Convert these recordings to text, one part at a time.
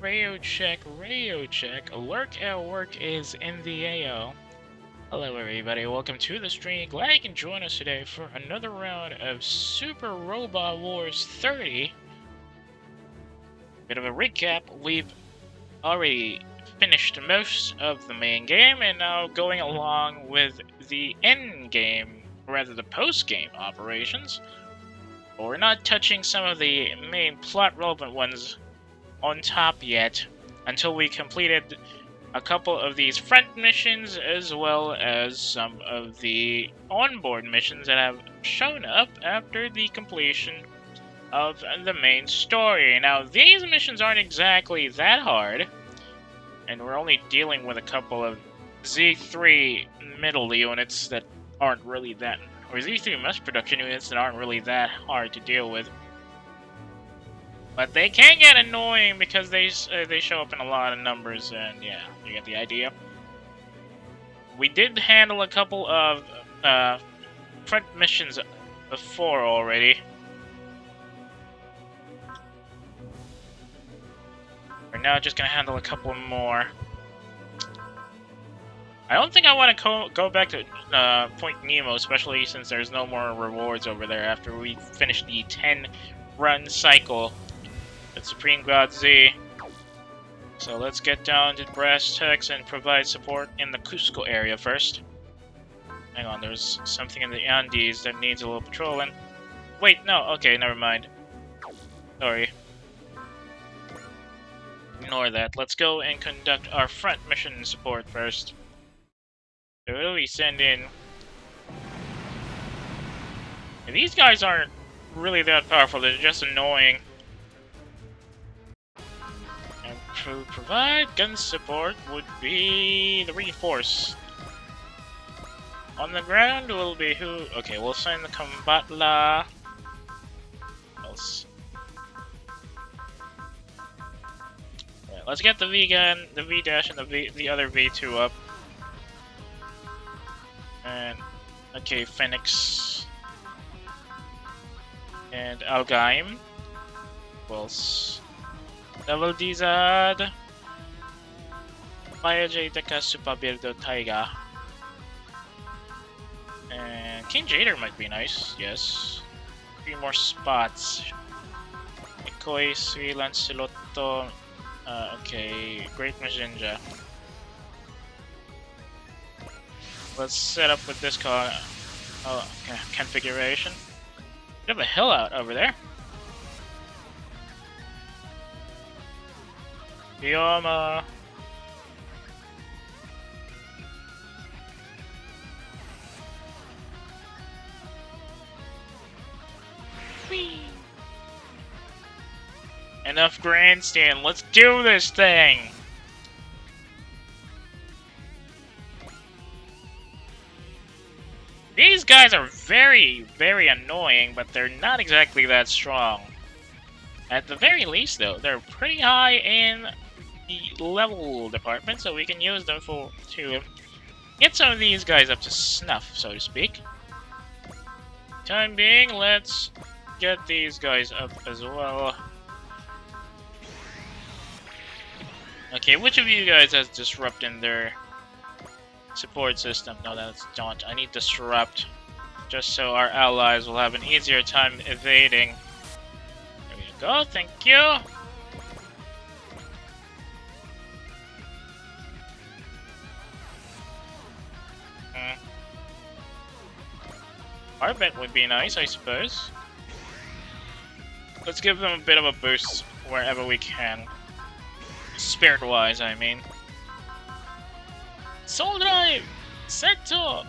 Radio check. Alert at work is in the AO. Hello everybody, welcome to the stream. Glad you can join us today for another round of Super Robot Wars 30. Bit of a recap, we've already finished most of the main game and now going along with the end game, rather the post-game operations. But we're not touching some of the main plot relevant ones on top yet until we completed a couple of these front missions as well as some of the onboard missions that have shown up after the completion of the main story. Now, these missions aren't exactly that hard, and we're only dealing with a couple of Z3 middle units that aren't really that, or Z3 mass production units that aren't really that hard to deal with. But they can get annoying because they show up in a lot of numbers, and yeah, you get the idea. We did handle a couple of front missions before already. We're now just gonna handle a couple more. I don't think I want to go back to Point Nemo, especially since there's no more rewards over there after we finish the 10-run cycle. It's Supreme God Z. So let's get down to brass tacks and provide support in the Cusco area first. Hang on, there's something in the Andes that needs a little patrolling. Wait, no, okay, never mind. Sorry. Ignore that. Let's go and conduct our front mission support first. So we send in... These guys aren't really that powerful, they're just annoying. To provide gun support would be the reinforce. On the ground will be who? Okay, we'll send the Combatla. Else. Yeah, let's get the V-gun, the V-dash, and the other V2 up. And okay, Phoenix and Algaim. Well. Double Dizad. Maya Jadeka Supabirdo Taiga. And King Jader might be nice, yes. 3 more spots. Ikoi, Sui Lancelotto. Okay, Great Majinja. Let's set up with this configuration. Bit of a hill out over there. Bioma. Whee. Enough grandstand, let's do this thing! These guys are very, very annoying, but they're not exactly that strong. At the very least, though, they're pretty high in the level department, so we can use them to get some of these guys up to snuff, so to speak. Time being, let's get these guys up as well. Okay, which of you guys has disrupt in their support system? No, that's don't. I need disrupt, just so our allies will have an easier time evading. There we go, thank you. Arbet would be nice, I suppose. Let's give them a bit of a boost wherever we can. Spirit-wise, I mean. Soul Drive! Sector!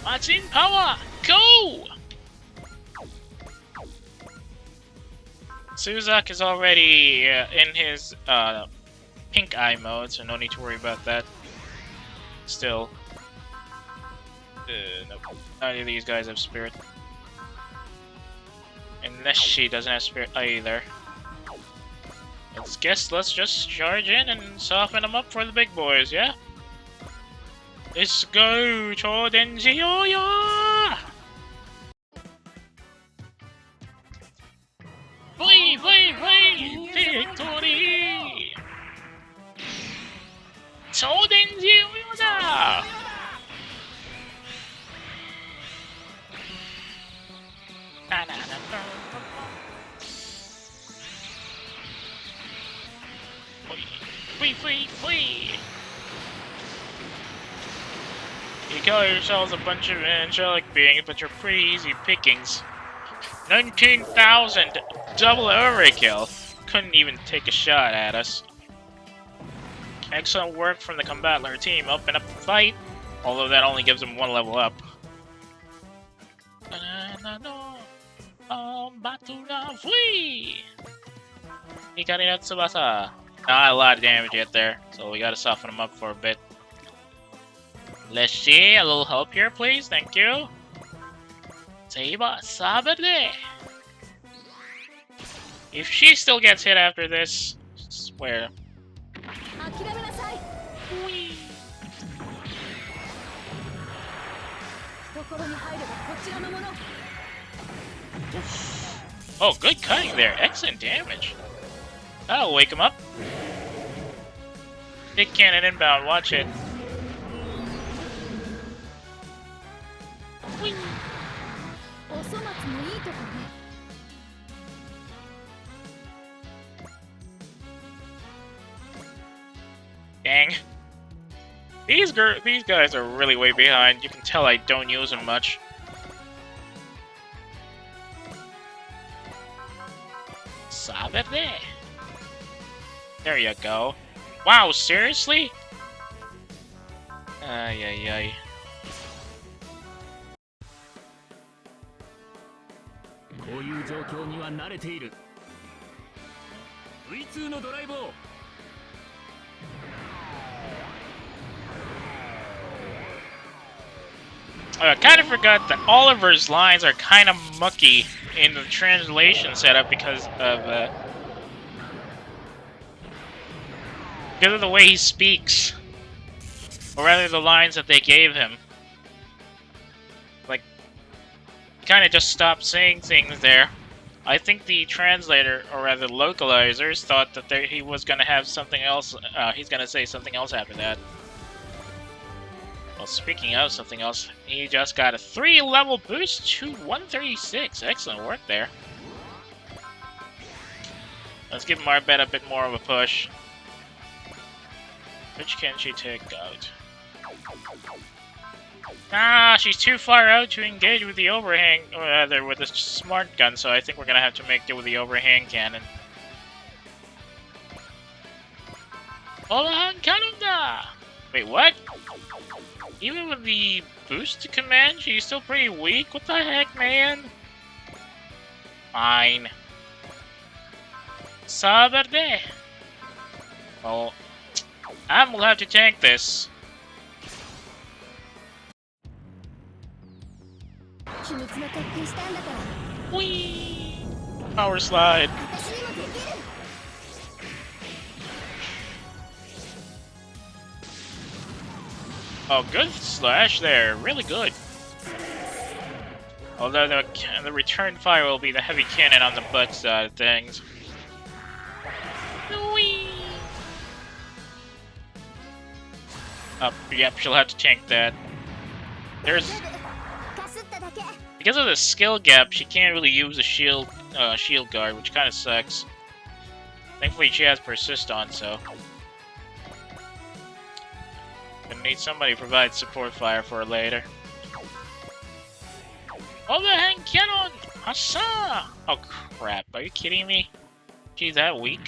Machine Power! Go! Suzak is already in his pink eye mode, so no need to worry about that. Still. Nope. None of these guys have spirit. Unless she doesn't have spirit either. Let's just charge in and soften them up for the big boys, yeah? Let's go, Chodenjioya! Flee, flee, flee! victory! 超電自由だ! Free! You call yourselves a bunch of angelic beings, but you're pretty easy pickings. 19,000 double overkill. Couldn't even take a shot at us. Excellent work from the combattler team. Open up the fight, although that only gives them 1 level up. Not a lot of damage yet there, so we gotta soften him up for a bit. Let's see, a little help here, please. Thank you. If she still gets hit after this, I swear. Oh, good cutting there. Excellent damage. That'll wake him up. Big cannon inbound. Watch it. Whee. Dang. These guys are really way behind. You can tell I don't use them much. There you go. Wow, seriously? Ay. こういう状況には慣れている。V2 のドライブを。I kind of forgot that Oliver's lines are kind of mucky in the translation setup because of the way he speaks, or rather the lines that they gave him. Like, kind of just stopped saying things there. I think the translator, or rather localizers, thought that he was gonna have something else. He's gonna say something else after that. Well, speaking of something else, he just got a 3-level boost to 136. Excellent work there. Let's give Marbet a bit more of a push. Which can she take out? Ah, she's too far out to engage with the overhang, or rather with the smart gun, so I think we're gonna have to make it with the overhang cannon. Overhang cannon da! Wait, what? Even with the boost to command, she's still pretty weak? What the heck, man? Fine. Saberde. Well, I will have to tank this. Whee! Power slide. Oh, good slash there. Really good. Although the return fire will be the heavy cannon on the butt side of things. Whee! Yep, she'll have to tank that. Because of the skill gap, she can't really use a shield guard, which kind of sucks. Thankfully, she has persist on, so gonna need somebody to provide support fire for her later. Overhang cannon! Hassa! Oh crap! Are you kidding me? She's that weak?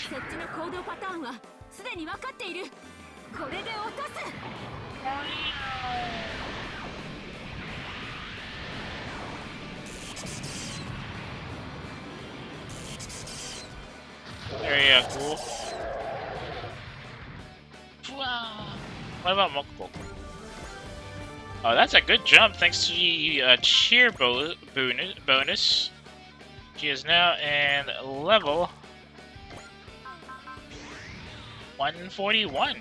Very cool. What about Mokoboku? Oh, that's a good jump thanks to the cheer bonus. She is now in level 141.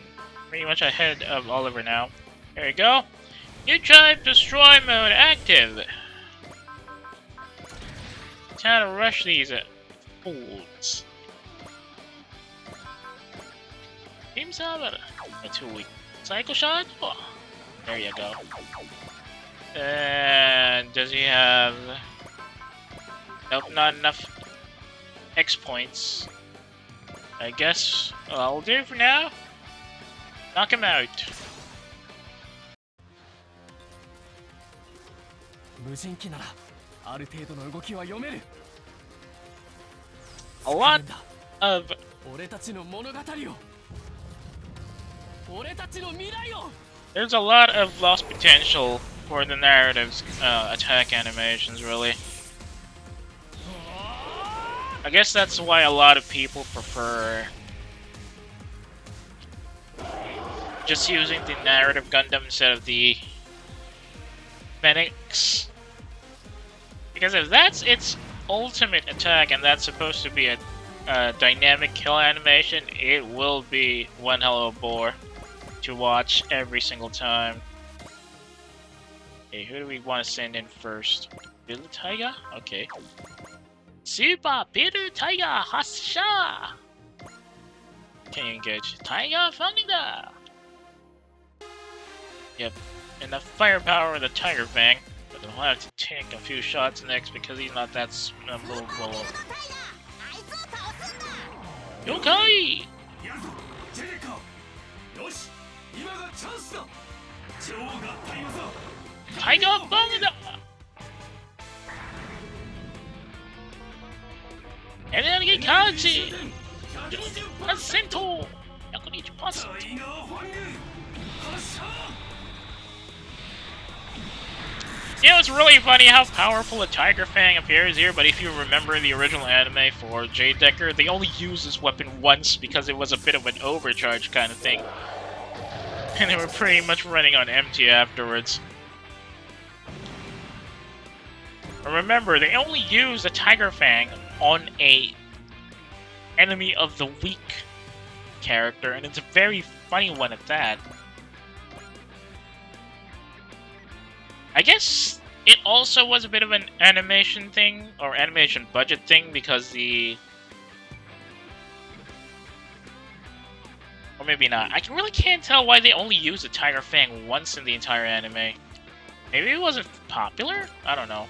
Pretty much ahead of Oliver now. There you go. New type destroy mode active. Time to rush these fools. server. Too weak. Psycho shot? Oh, there you go. And does he have... Nope, not enough X points. I guess I'll do for now. Knock him out. A lot of... There's a lot of lost potential for the narrative's attack animations, really. I guess that's why a lot of people prefer just using the narrative Gundam instead of the Phoenix. Because if that's its ultimate attack and that's supposed to be a dynamic kill animation, it will be one hell of a bore to watch every single time. Okay, who do we want to send in first? Bill Tiger? Okay. Super Bill Tiger Hasha! Can you engage? Tiger Thunder! Yep. And the firepower of the Tiger Fang. But he'll have to take a few shots next because he's not that little bullet. Yokai! Tiger Thunder! Energy Kaji! Percento! 120%! You know, it's really funny how powerful a Tiger Fang appears here, but if you remember the original anime for Jade Decker, they only used this weapon once because it was a bit of an overcharge kind of thing. And they were pretty much running on empty afterwards. But remember, they only used a Tiger Fang on a enemy of the weak character, and it's a very funny one at that. I guess it also was a bit of an animation thing, or animation budget thing, because the... Or maybe not. I really can't tell why they only used a Tiger Fang once in the entire anime. Maybe it wasn't popular? I don't know.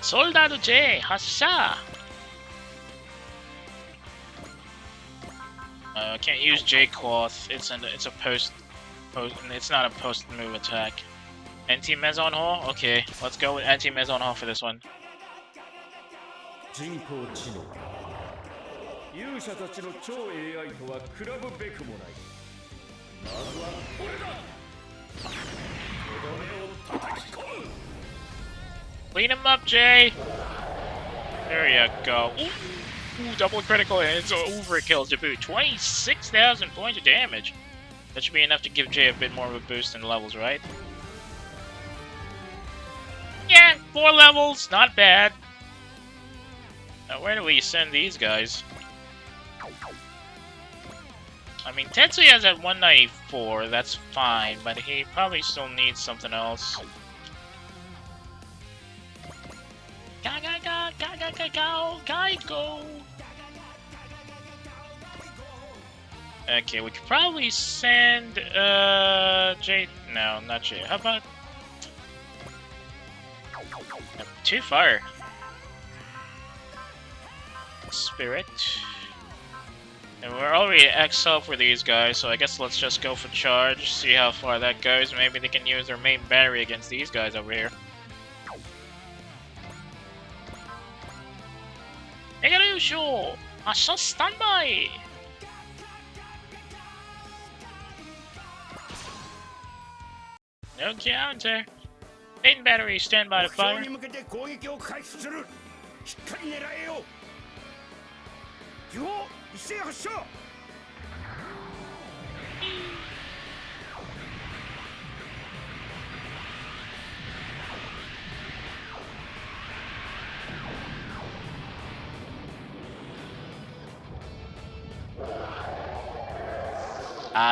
Soldado J! Hasha! Can't use J-Cloth. It's a post... It's not a post-move attack. Anti-Meson Hall? Okay, let's go with Anti-Meson Hall for this one. Clean him up, Jay! There you go. Ooh, double critical and it's overkill to boot. 26,000 points of damage. That should be enough to give Jay a bit more of a boost in levels, right? Yeah, 4 levels, not bad. Now, where do we send these guys? I mean, Tetsuya's at 194, that's fine, but he probably still needs something else. Go! Okay, we could probably send, Jay... No, not Jay. How about... Too far. Spirit. And we're already at XL for these guys, so I guess let's just go for charge, see how far that goes. Maybe they can use their main battery against these guys over here. Megarusho! Asha standby! No counter. Main battery, stand by to fire.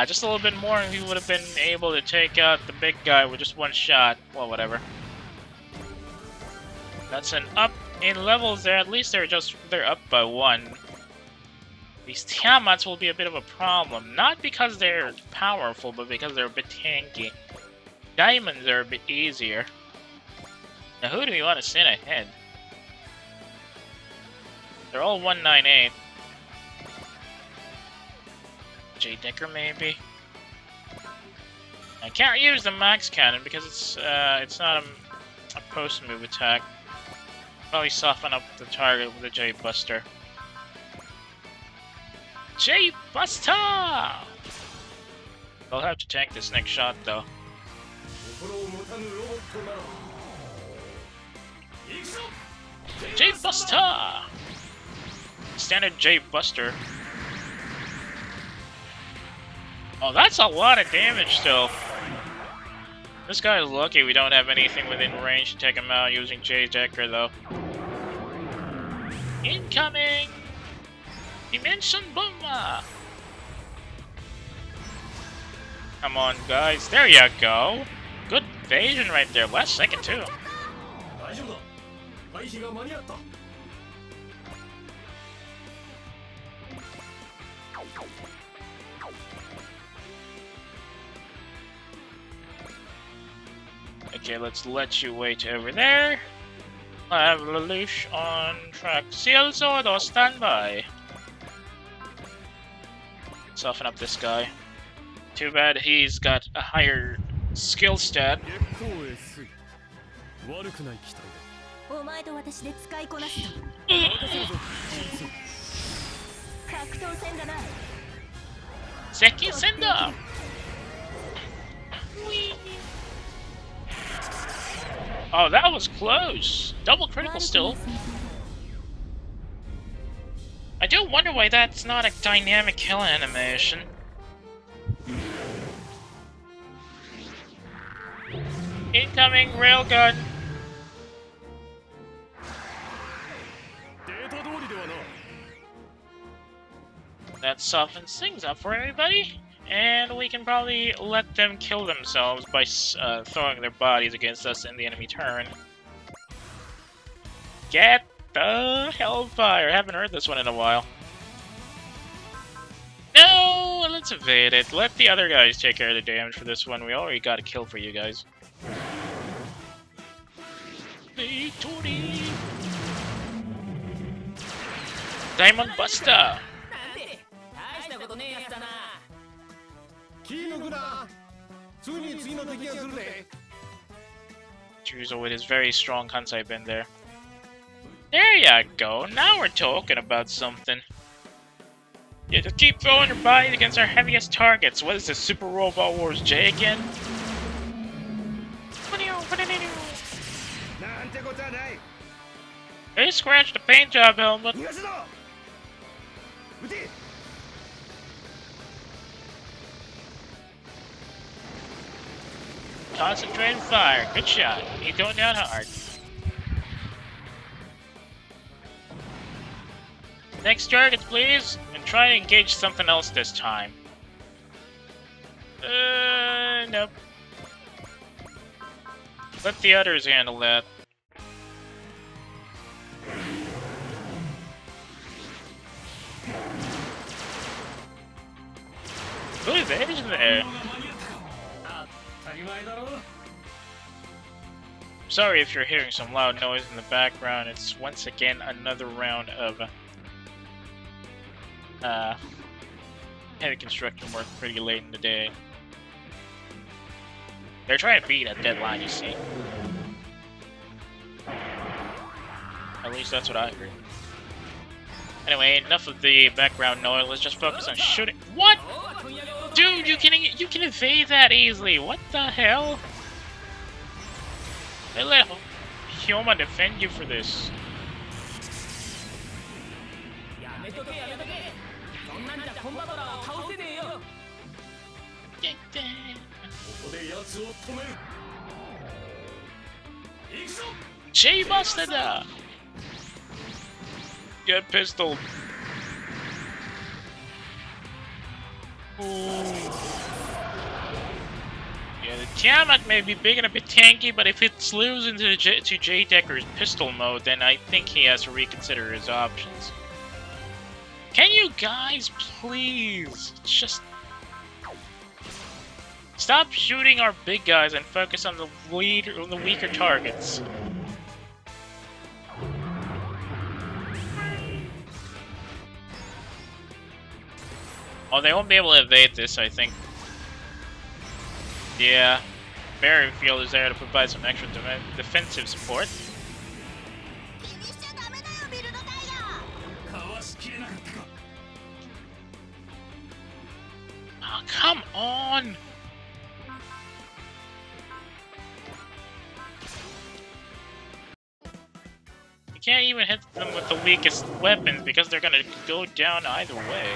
Just a little bit more and we would have been able to take out the big guy with just one shot. Well, whatever. That's an up in levels there. At least they're up by 1. These Tiamats will be a bit of a problem, not because they're powerful, but because they're a bit tanky. Diamonds are a bit easier. Now who do we want to send ahead? They're all 198. J Decker maybe? I can't use the max cannon because it's not a post move attack. Probably soften up the target with the J Buster. J Buster! I'll have to tank this next shot though. J Buster! Standard J Buster. Oh, that's a lot of damage still. This guy is lucky we don't have anything within range to take him out using J Decker though. Incoming! Dimension Bomber! Come on, guys. There you go. Good evasion right there. Last second, too. Okay, let's let you wait over there. I have Lelouch on track. Seal Sword or standby. Soften up this guy. Too bad he's got a higher skill stat. Seki Senda! Oh, that was close. Double critical still. I do wonder why that's not a dynamic kill animation. Incoming railgun. That softens things up for everybody, and we can probably let them kill themselves by throwing their bodies against us in the enemy turn. Get the Hellfire! Haven't heard this one in a while. No! Let's evade it. Let the other guys take care of the damage for this one. We already got a kill for you guys. Victory! Diamond Buster! Chuzo with his very strong Kansai bend there. There you go, now we're talking about something. Yeah, just keep throwing your bodies against our heaviest targets. What is this, Super Robot Wars J again? They scratched the paint job helmet. Concentrated fire. Good shot. He's going down hard. Next target, please. And try to engage something else this time. Nope. Let the others handle that. Good evasion there. Sorry if you're hearing some loud noise in the background. It's once again another round of heavy construction work pretty late in the day. They're trying to beat a deadline, you see. At least that's what I heard. Anyway, enough of the background noise. Let's just focus on shooting. What? Dude, you can evade that easily. What the hell? They let Hyoma defend you for this. J Buster da! Get pistol. Ooh. Yeah, the Tiamat may be big and a bit tanky, but if it slews into J Decker's pistol mode, then I think he has to reconsider his options. Can you guys please just stop shooting our big guys and focus on the weaker targets? Oh, they won't be able to evade this, I think. Yeah, barrier field is there to provide some extra defensive support. Oh, come on! You can't even hit them with the weakest weapons because they're gonna go down either way.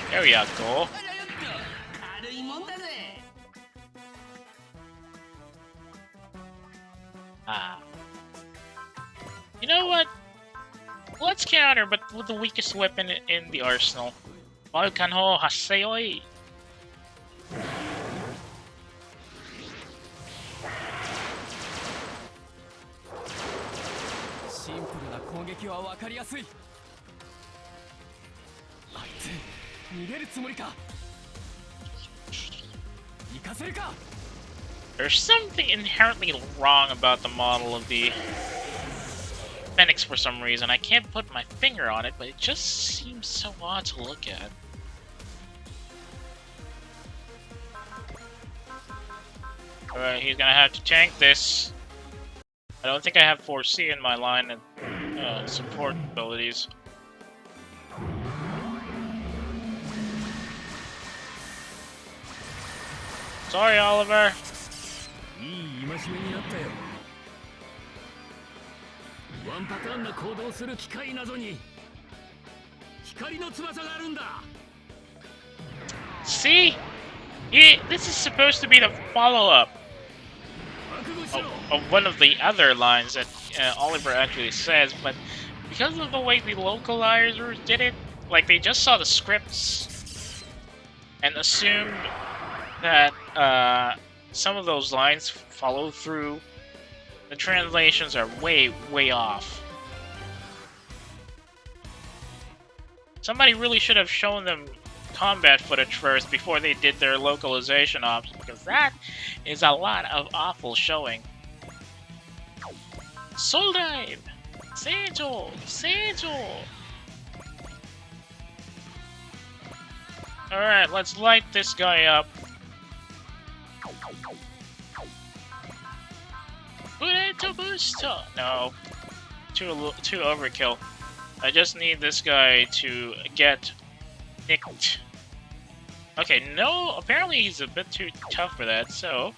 There we go. Ah. You know what? Let's counter, but with the weakest weapon in the arsenal. Balkan ho haseyoi. There's something inherently wrong about the model of the Phoenix for some reason. I can't put my finger on it, but it just seems so odd to look at. Alright, he's gonna have to tank this. I don't think I have 4C in my line of support abilities. Sorry, Oliver. See? This is supposed to be the follow-up of one of the other lines that Oliver actually says, but because of the way the localizers did it, like they just saw the scripts and assumed that some of those lines follow through. The translations are way, way off. Somebody really should have shown them combat footage first before they did their localization ops, because that is a lot of awful showing. Soul Dive! Seijo! Seijo! Alright, let's light this guy up. Burrito Booster! No. Too overkill. I just need this guy to get nicked. Okay, no, apparently he's a bit too tough for that, so...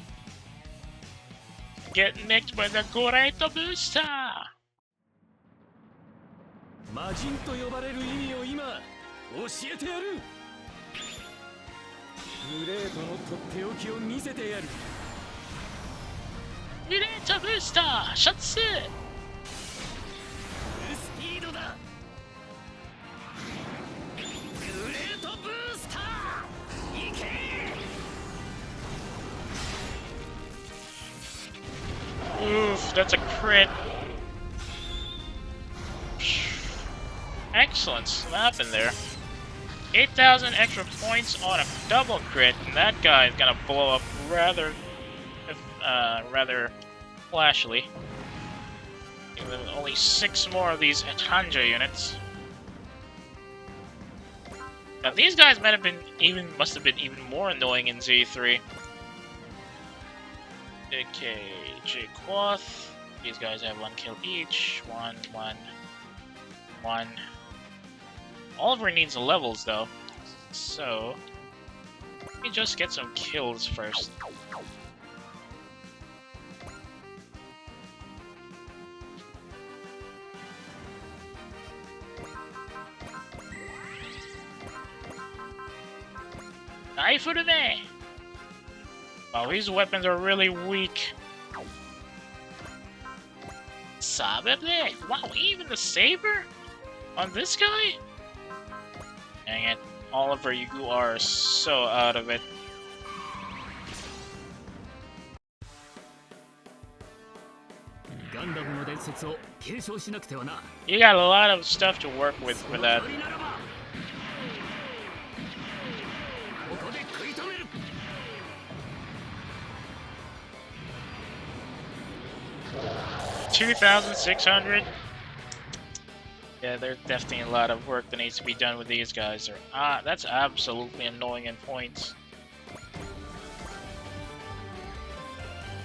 Get nicked by the Burrito Booster! Burrito Booster! Shatsu! Oof, that's a crit. Excellent slap in there. 8,000 extra points on a double crit, and that guy is gonna blow up rather flashily. And then only 6 more of these Hanja units. Now these guys must have been even more annoying in Z3. Okay, J Quoth. These guys have 1 kill each. 1, 1, 1. Oliver needs levels though, so let me just get some kills first. Knife for the day! Wow, these weapons are really weak. Sabe? Wow, even the saber? On this guy? Dang it. Oliver, you are so out of it. の伝説を継承しなくてはな。 You got a lot of stuff to work with for that. ここで食い止める。 2,600. Yeah, there's definitely a lot of work that needs to be done with these guys. That's absolutely annoying in points.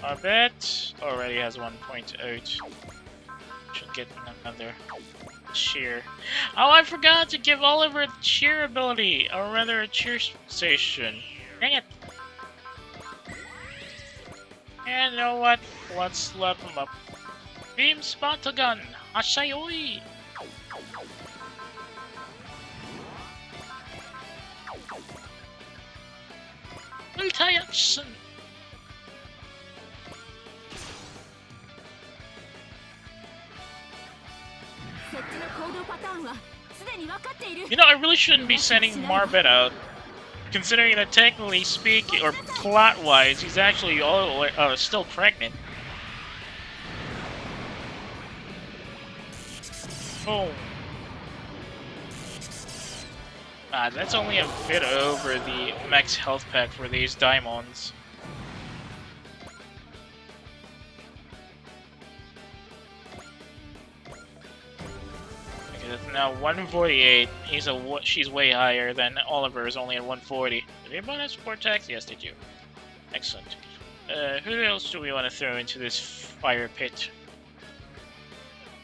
I bet already has 1.8. Should get another cheer. Oh, I forgot to give Oliver the cheer ability, or rather a cheer station. Dang it! And you know what? Let's level him up. Beam Spotter Gun! Ashayoi! Multi-action! You know, I really shouldn't be sending Marbet out, considering that technically speaking, or plot-wise, he's actually still pregnant. Oh. That's only a bit over the max health pack for these diamonds. Okay, that's now 148. She's way higher than Oliver is only at 140. Do they bonus support tax? Yes, they do. Excellent. Who else do we want to throw into this fire pit?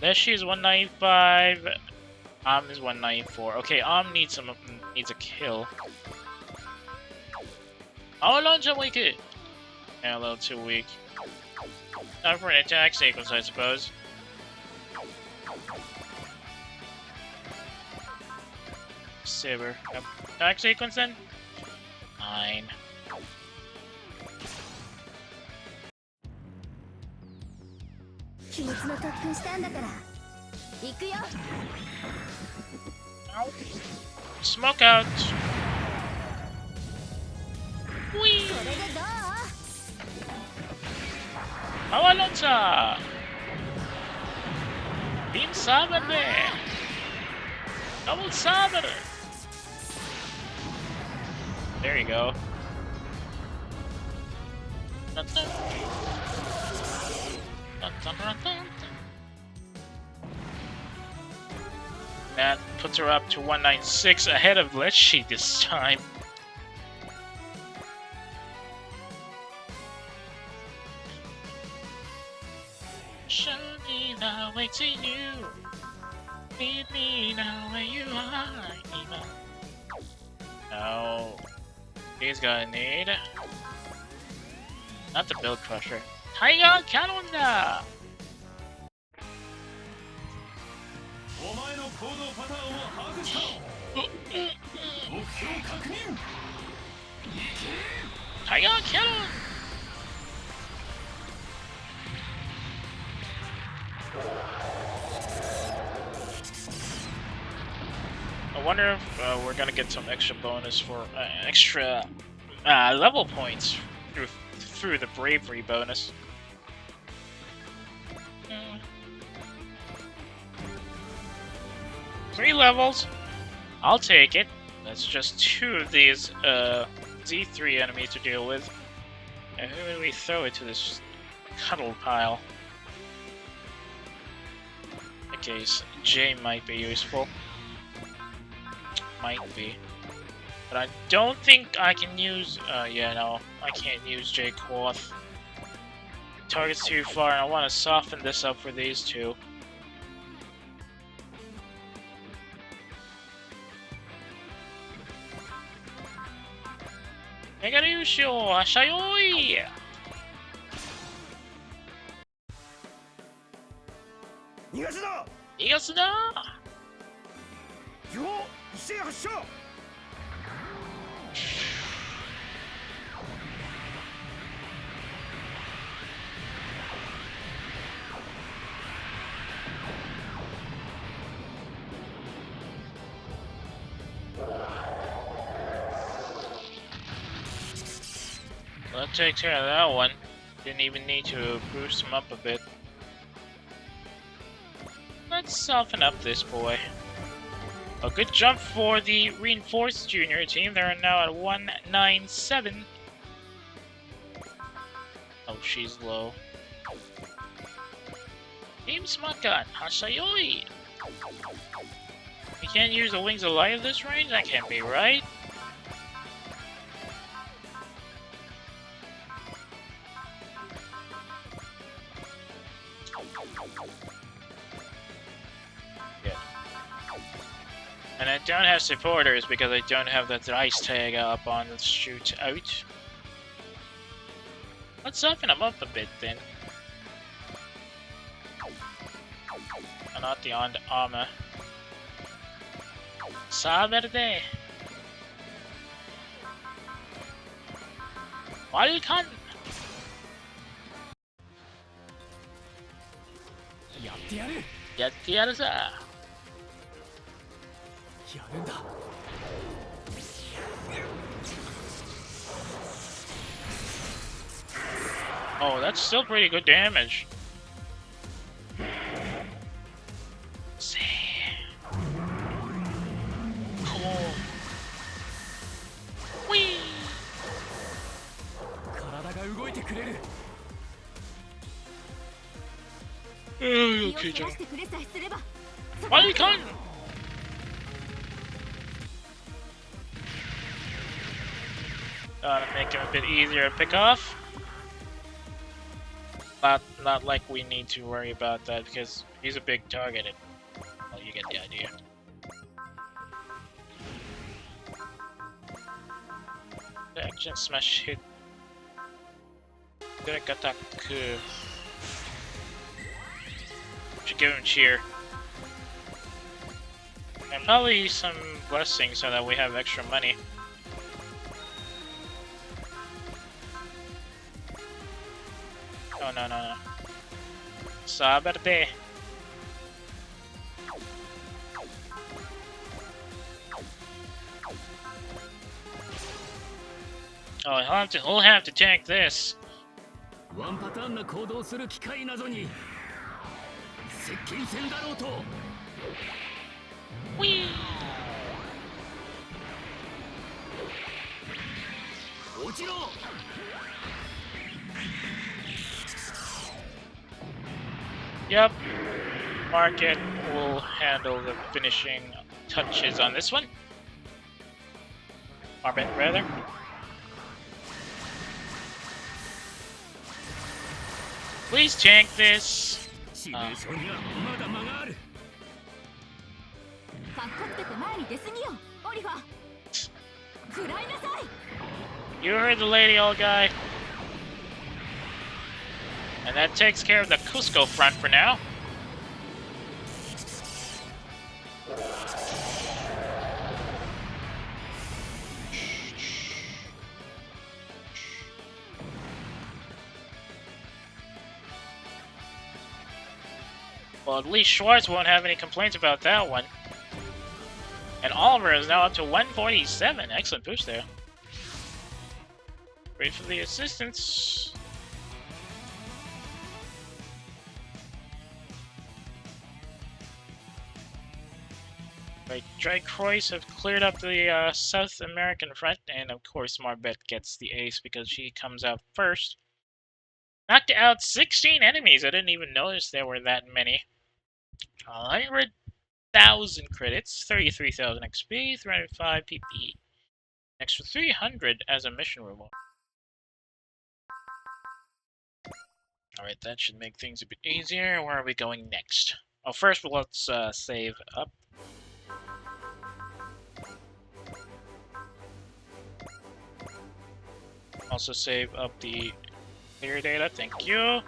Leshy is 195. Is 194. Okay, needs a kill. Oh, Alonso weak. Yeah, a little too weak. Time for an attack sequence, I suppose. Saber. Yep. Attack sequence then? 9. Smoke out. Whee! Awalonsa! Beam Saber there! Double Saber! There you go. That puts her up to 196 ahead of Leshy this time. Show me the way to you. Lead me now where you are. No. He's gonna need... not the Build Crusher. Tiger Cannon! Tiger Cannon! I wonder if we're gonna get some extra bonus for extra level points through the bravery bonus. 3 levels. I'll take it. That's just 2 of these Z3 enemies to deal with. And who do we throw into this cuddle pile? In case J might be useful. Might be. But I don't think I can use... yeah, no. I can't use J Quoth. Target's too far, and I want to soften this up for these two. Megarusho Ashayoi! Nigasuna! That takes care of that one. Didn't even need to boost him up a bit. Let's soften up this boy. A good jump for the reinforced junior team. They're now at 197. Oh, she's low. Team Smakan, Hasayoi! You can't use the Wings of Light at this range? That can't be right. Yeah. And I don't have supporters because I don't have the dice tag up on the shootout. Let's soften them up a bit then. And not the on armor. Sa verde. Walkan. やってやる。やってやるさ。やるんだ。 Oh, that's still pretty good damage. See. Cool. Whee! 体が動いてくれる。 Okay, John. Walkan! Gotta make him a bit easier to pick off. Not like we need to worry about that because he's a big target. And, well, you get the idea. Action smash hit. Direct attack. Should give him cheer. And probably some blessings so that we have extra money. Oh no. Saberte. Oh, he'll have to tank this. ワンパターンな行動する機械などに接近戦だろうと。Whee! 落ちろ。 Yep. Market will handle the finishing touches on this one. Arbit, rather. Please tank this. 致命傷にはまだ間がある。かっこつけて前に出すぎよ、オリファー。食らいなさい。 You heard the lady, old guy. And that takes care of the Cusco front for now. Well, at least Schwartz won't have any complaints about that one. And Oliver is now up to 147. Excellent boost there. Wait for the assistance. Right, Dracroix have cleared up the South American front, and of course Marbet gets the ace because she comes out first. Knocked out 16 enemies. I didn't even notice there were that many. 100,000 credits, 33,000 XP, 305 PPE. Extra 300 as a mission reward. Alright, that should make things a bit easier. Where are we going next? Oh, first let's save up. Also save up the clear data, thank you.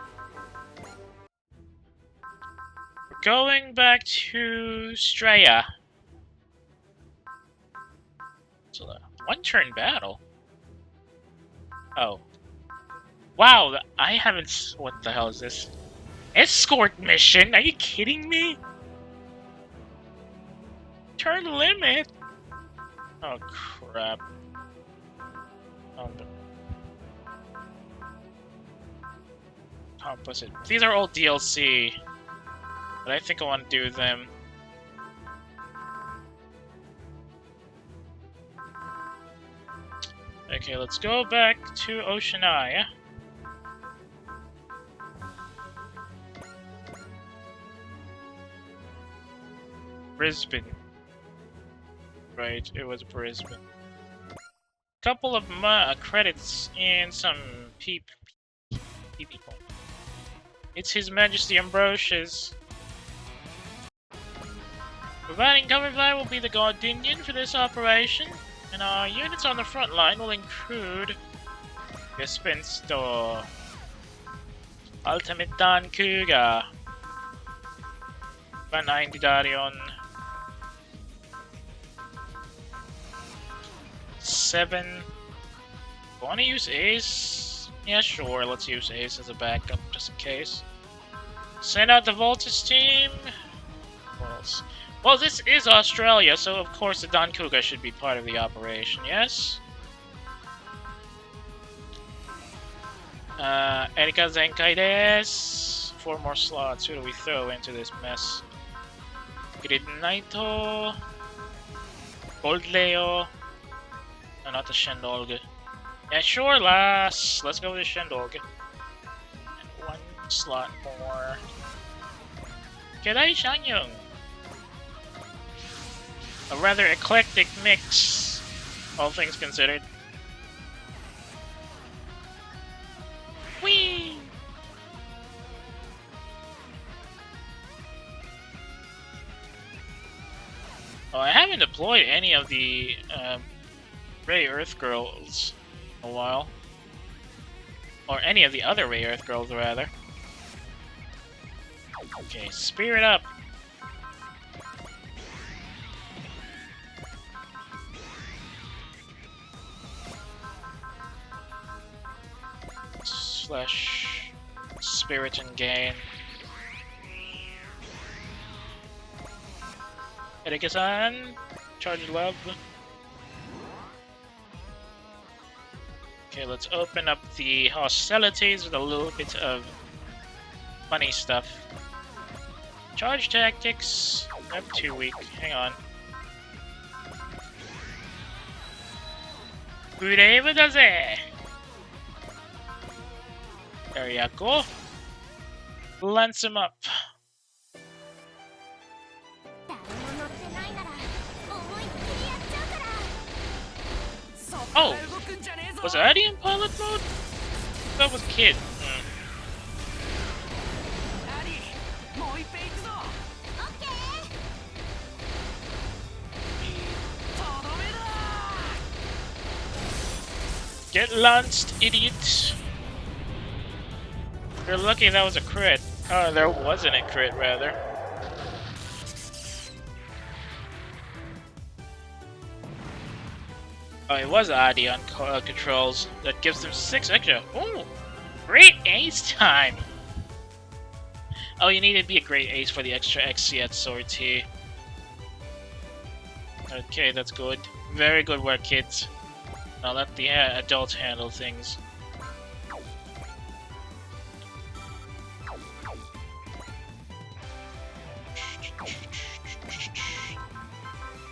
We're going back to Straya. So one-turn battle? Oh. Wow, I haven't... What the hell is this? Escort mission? Are you kidding me? Turn limit? Oh, crap. Oh, no. Opposite. These are all DLC. But I think I want to do them. Okay, let's go back to Oceania. Brisbane. Right, it was Brisbane. Couple of credits and some people. It's His Majesty Ambrosius. Providing cover fire will be the Gardinian for this operation, and our units on the front line will include Gespenster, Ultimate Dan Cougar, Van Darion, 7. Want to use Ace? Yeah, sure, let's use Ace as a backup, just in case. Send out the Voltus team. What else? Well, this is Australia, so of course the Dan Cougar should be part of the operation, yes? Erika Zenkai desu. 4 more slots. Who do we throw into this mess? Grid Naito. Gold Leo. No, not the Shendolge. Yeah, sure, let's go with the Shendolge. And 1 slot more. Kedai Shanyung. A rather eclectic mix, all things considered. Whee! Oh, I haven't deployed any of the Ray Earth Girls in a while. Or any of the other Ray Earth Girls, rather. Okay, Spirit up! Slash Spirit and Gain. Erika-san, Charge Love. Okay, let's open up the hostilities with a little bit of funny stuff. Charge Tactics. I'm too weak. Hang on. Brave da ze! There you go. Lance him up. Oh! Was Addy in pilot mode? That was Kid. Get launched, idiot! You're lucky that was a crit. Oh, there wasn't a crit, rather. Oh, it was Adi on controls. That gives them 6 extra. Ooh! Great ace time! Oh, you need to be a great ace for the extra XC at sortie. Okay, that's good. Very good work, kids. Now let the adults handle things.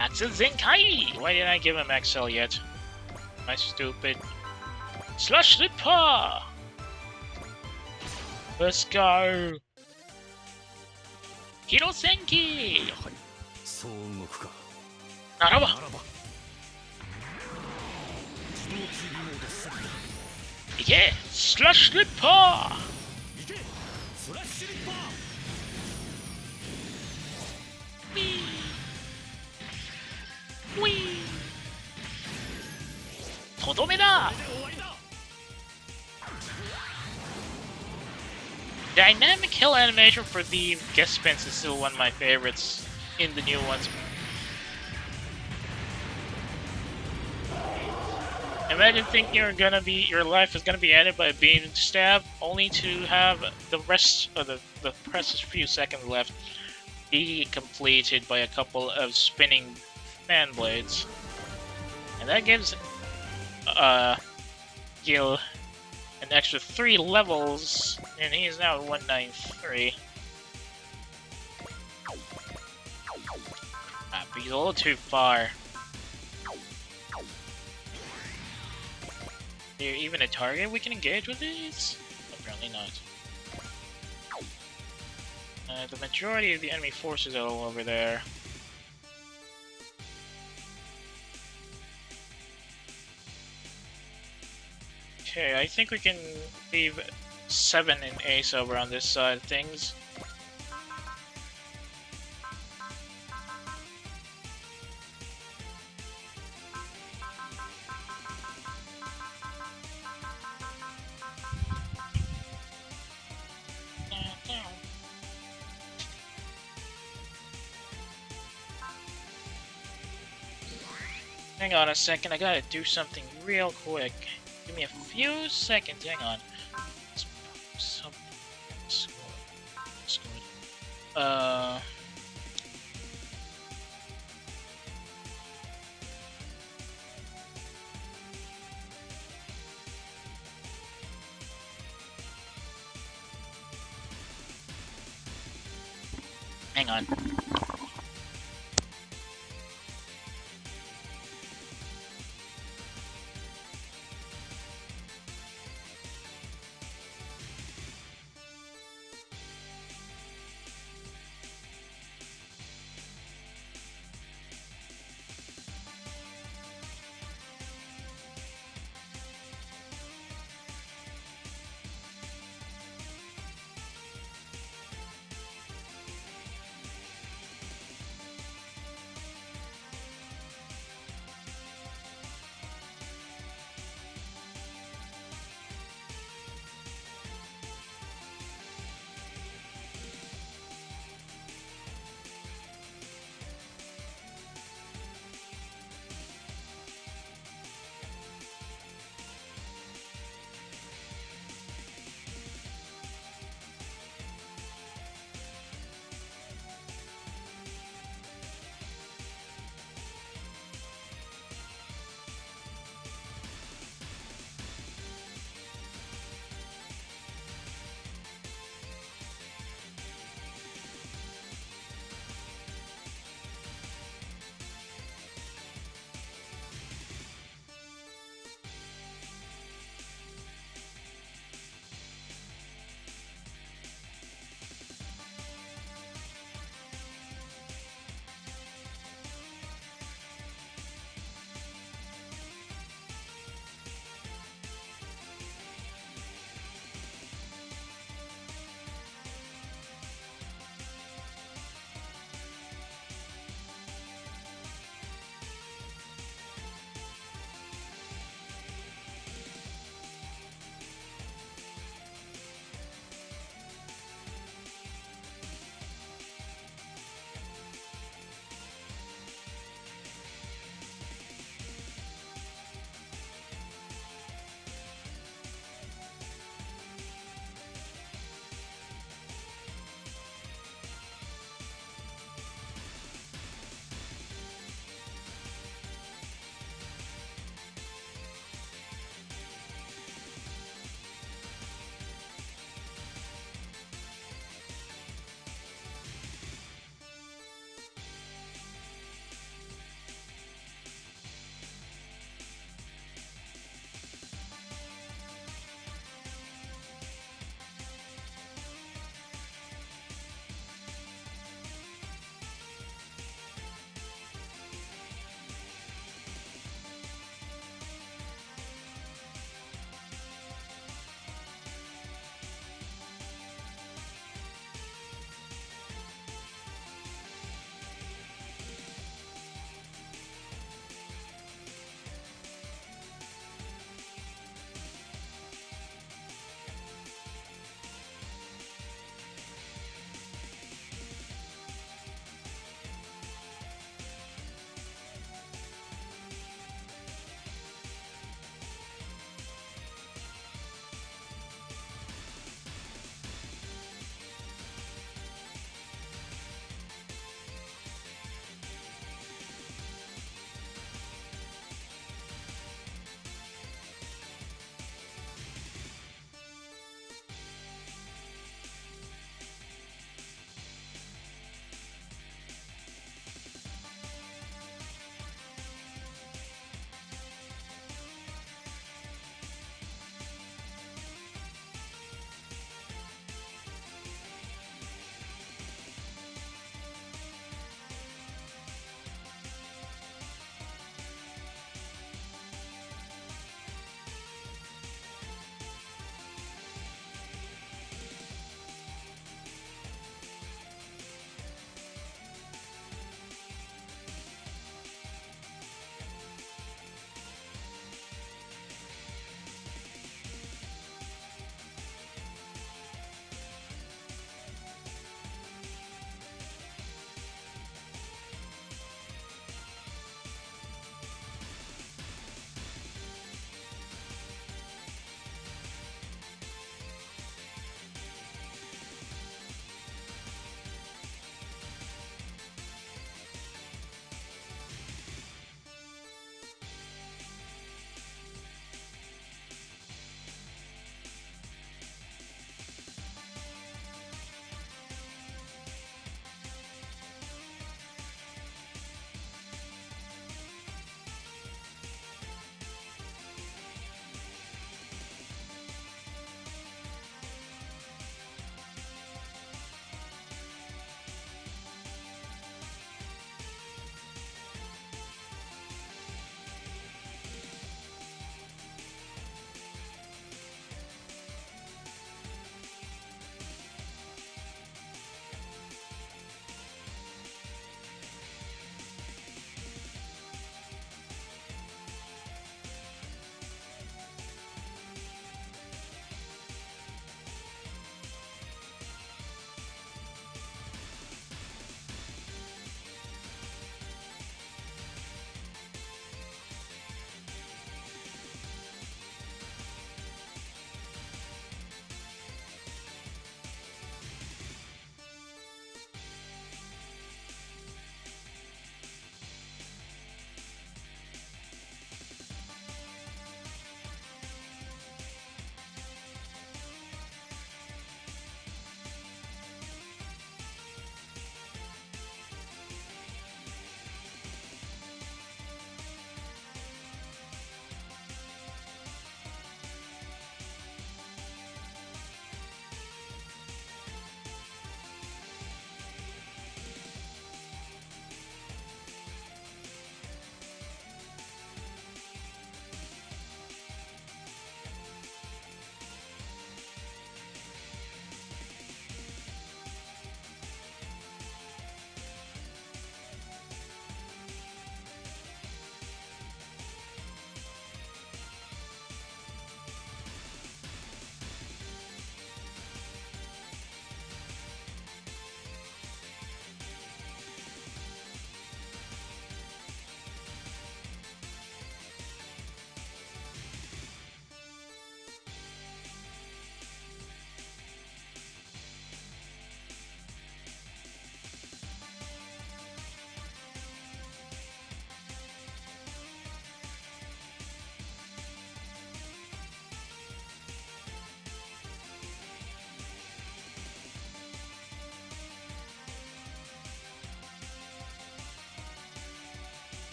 Axel Zenkai! Why didn't I give him XL yet? Am I stupid? Slash the paw! Let's go! Hirosenki! Naraba! Yeah! Slash the paw! Whee! Whee! Todome da! Dynamic kill animation for the guest spins is still one of my favorites in the new ones. Imagine thinking your life is gonna be ended by being stabbed, only to have the rest of the precious few seconds left be completed by a couple of spinning fan blades. And that gives Gil an extra 3 levels, and he is now at 193. Ah, but he's a little too far. Here, even a target we can engage with these? Apparently not. The majority of the enemy forces are all over there. Okay, I think we can leave 7 and Ace over on this side of things. Hang on a second, I gotta do something real quick. Give me a few seconds, hang on. Uh... Hang on.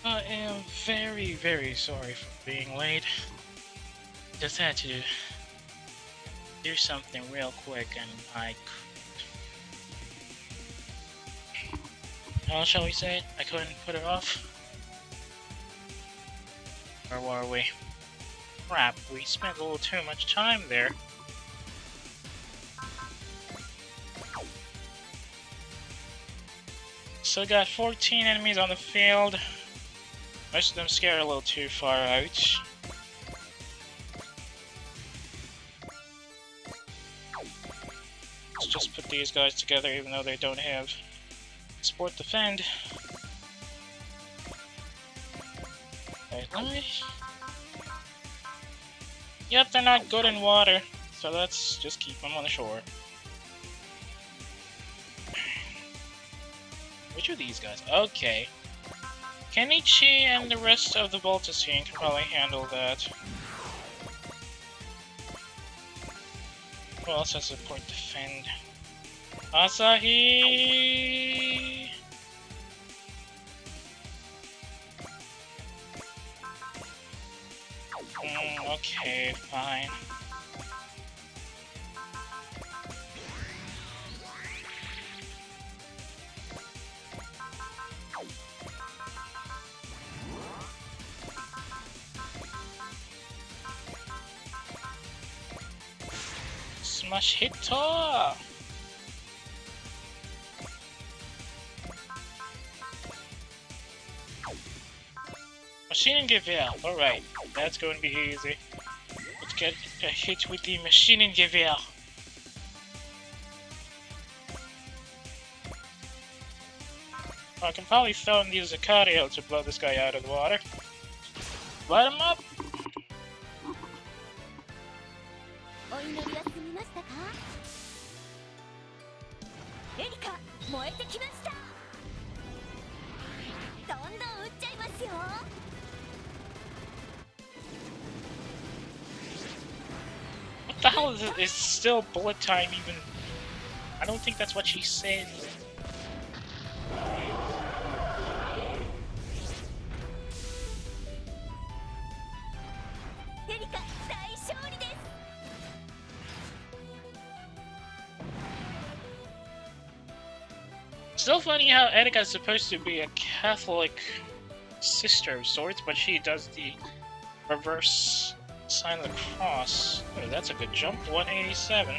I am very, very sorry for being late. Just had to do something real quick and how shall we say it? I couldn't put it off. Or were we? Crap, we spent a little too much time there. Still got 14 enemies on the field. Most of them scare a little too far out. Let's just put these guys together even though they don't have support defend. Right. Yep, they're not good in water, so let's just keep them on the shore. Which are these guys? Okay. Kenichi and the rest of the Volta scene can probably handle that. Who else has support defend? Asahi! Okay, fine. Smash hitter! Machine gewehr, alright, that's going to be easy. Let's get a hit with the machine gewehr. I can probably throw in the Zacario to blow this guy out of the water. Light him up! What the hell is still bullet time even? I don't think that's what she said. Still funny how Erika's supposed to be a Catholic sister of sorts, but she does the reverse sign of the cross. Oh, that's a good jump. 187.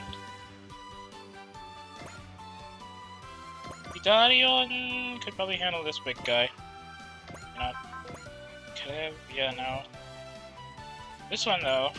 Hidarion could probably handle this big guy. Not Kadev, yeah, no. This one though.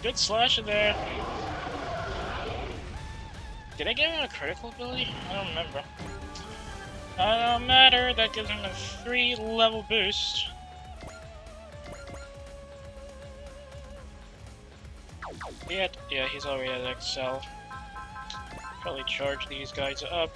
Good slash in there. Did I give him a critical ability? I don't remember. Don't matter, that gives him a 3-level boost. Yeah, he's already at XL. Probably charge these guys up.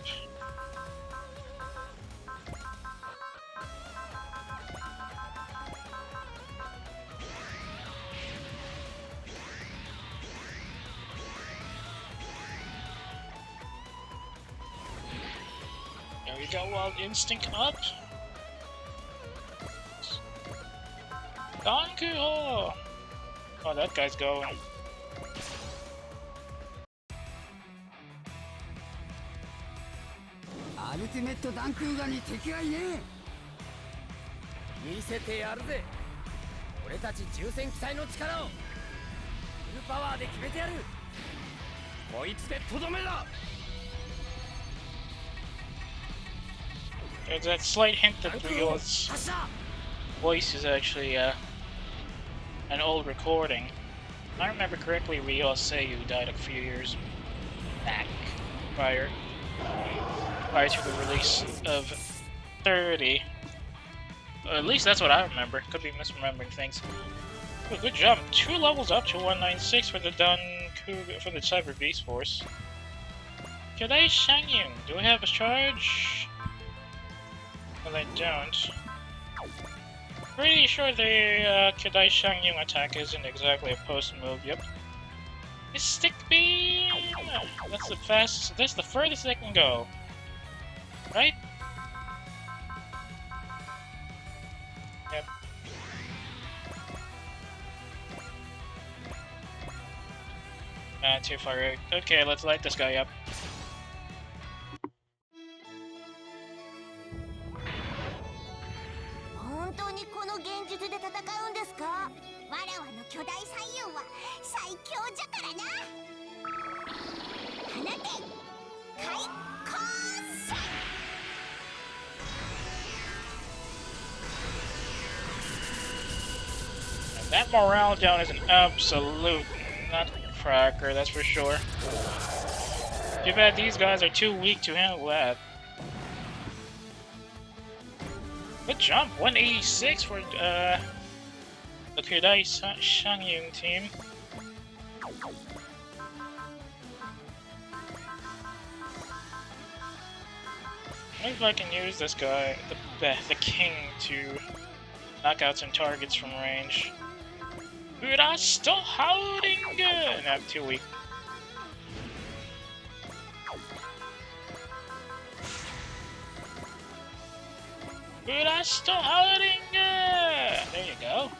There we go, Wild Instinct up. Danku! Oh, that guy's going. Ultimate ダンクーガに敵がいねえ。見せてやるぜ。俺たち重戦機体の力をフルパワーで決めてやる。こいつでとどめだ。 There's that slight hint that Ryo's voice is actually an old recording. If I remember correctly, Ryo Seiyu died a few years back, prior to the release of 30. At least that's what I remember. Could be misremembering things. Oh, good jump. 2 levels up to 196 for the for the Cyber Beast Force. Kyodai Shangyun, do we have a charge? Well, I don't. Pretty sure the Kyodai Shangyun attack isn't exactly a post move, yep. Mystic Beam! That's the fastest, that's the furthest I can go. Right? Yep. Too far out. Okay, let's light this guy up. And that morale down is an absolute nutcracker, that's for sure. Too bad these guys are too weak to handle that. Good jump, 186 for the Kyodai Shangyun team. Maybe if I can use this guy, the king, to knock out some targets from range. But I'm still holding good. No, too weak. But I'm still holding good. There you go.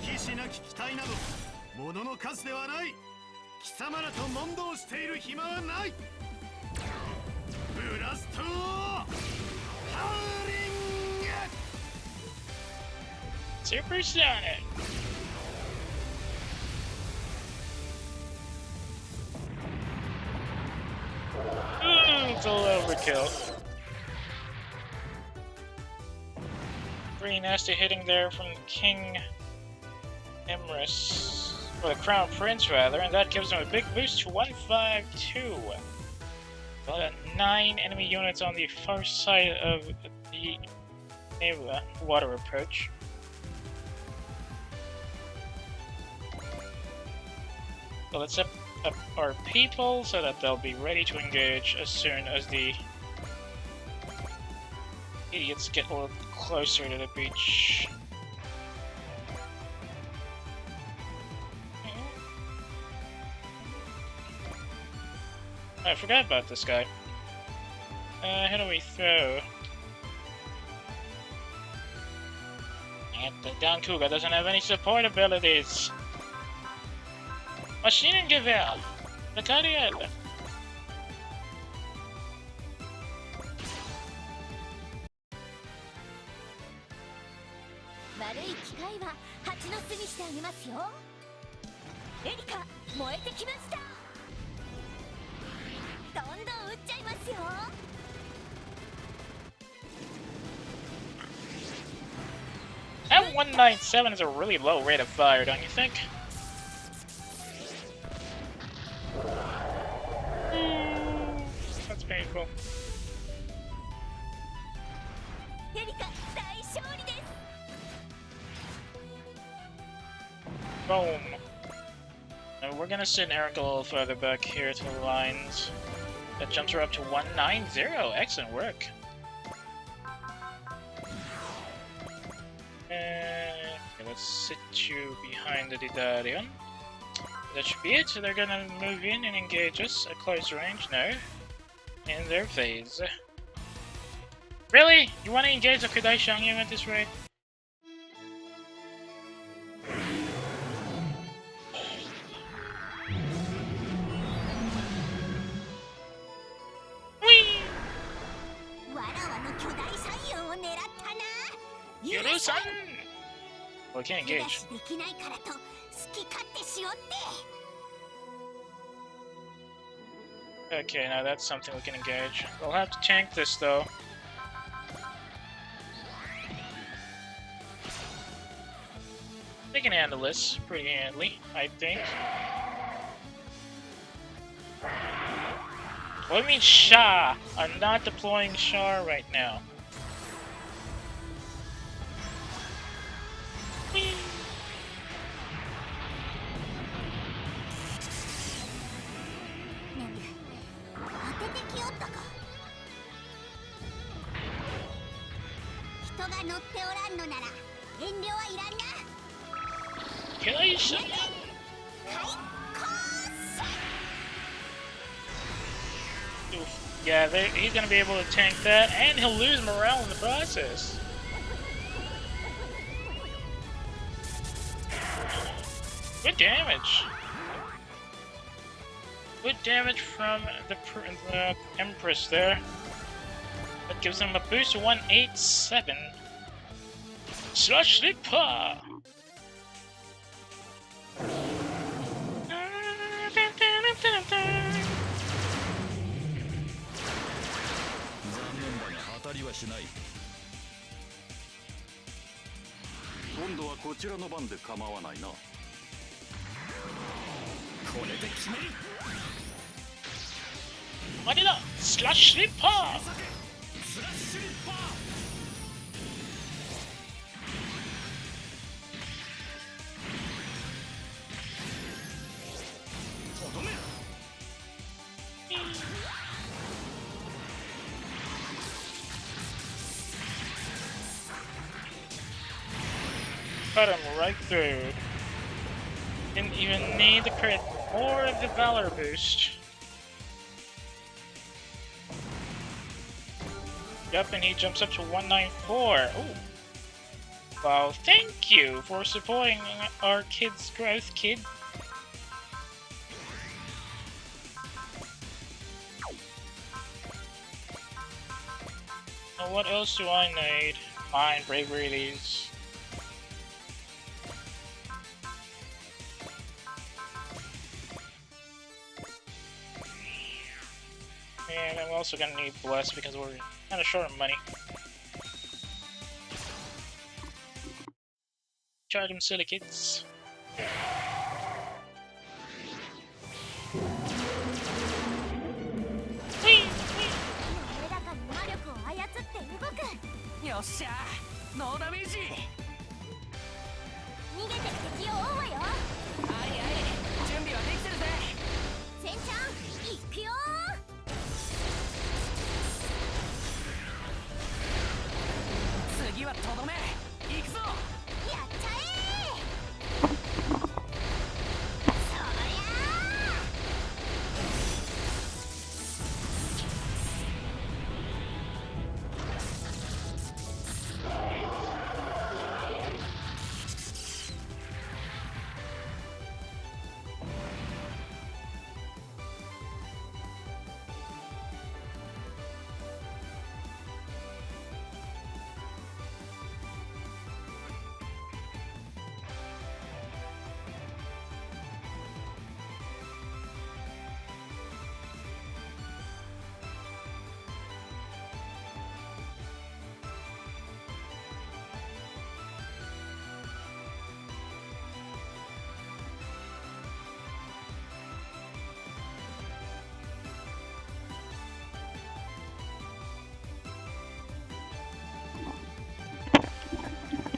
騎士なき機体など物の数ではない。貴様らと問答している暇はない。ブラストハーリング Supersonic. It's a little overkill. Pretty nasty hitting there from King Emrys, or the Crown Prince rather, and that gives him a big boost to 152. Well, got 9 enemy units on the far side of the water approach. So let's set up our people so that they'll be ready to engage as soon as the idiots get a little closer to the beach. I forgot about this guy. How do we throw? And the Dankuga doesn't have any support abilities. Maschinengewehr! Battalion! That 197 is a really low rate of fire, don't you think? That's painful. Boom. And we're gonna send Eric a little further back here to the lines. That jumps her up to 190. Excellent work. Okay, let's sit you behind the Didarion. That should be it. So they're gonna move in and engage us at close range now. In their phase. Really? You want to engage the Kyodai Shangyun at this rate? Whee! Yuru-san! Well, we can't engage. Okay, now that's something we can engage. We'll have to tank this though. They can handle this pretty handily, I think. What do you mean Sha? I'm not deploying Sha right now. Whee! 乗っておらんのなら遠慮はいらんな。 Keyta. はい、コース。 Yeah, he's gonna be able to tank that, and he'll lose morale in the process. Good damage. Good damage from the Empress there. That gives him a boost to 187. Slash Slipper! Manila! Slash Slipper! Cut him right through. Didn't even need the crit or the Valor boost. Yep, and he jumps up to 194. Ooh. Wow, thank you for supporting our kid's growth, kid. Now what else do I need? Fine, bravery these. And I'm also gonna need Bless because we're kind of short of money. Charge them, silly kids. よっしゃノーダメージ。逃げて敵を追うわよ。はいはい準備はできてるぜ。戦ちゃん行くよ。次はとどめ行くぞ。やっちゃえ。そりゃあ。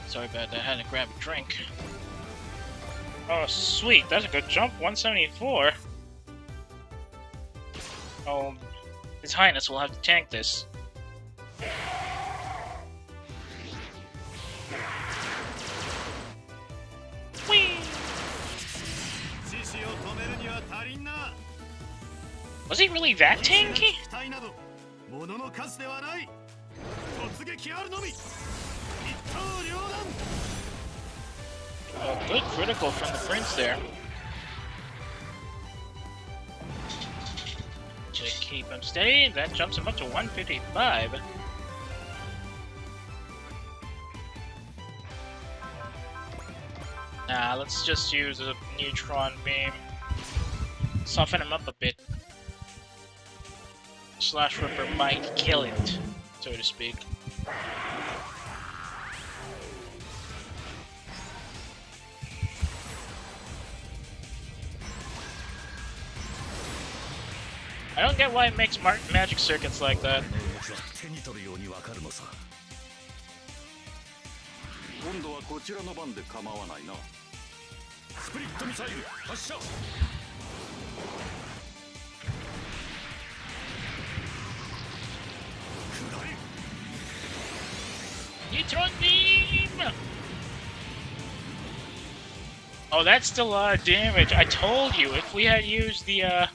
Sorry about that, I had to grab a drink. Oh, sweet, that's a good jump, 174. Oh, His Highness will have to tank this. Whee! Was he really that tanky? Oh, good critical from the Prince there. To keep him steady, that jumps him up to 155. Nah, let's just use a neutron beam. Soften him up a bit. Slash Ripper might kill it, so to speak. I don't get why it makes magic circuits like that. Neutron beam! Oh, that's still a lot of damage. I told you, if we had used the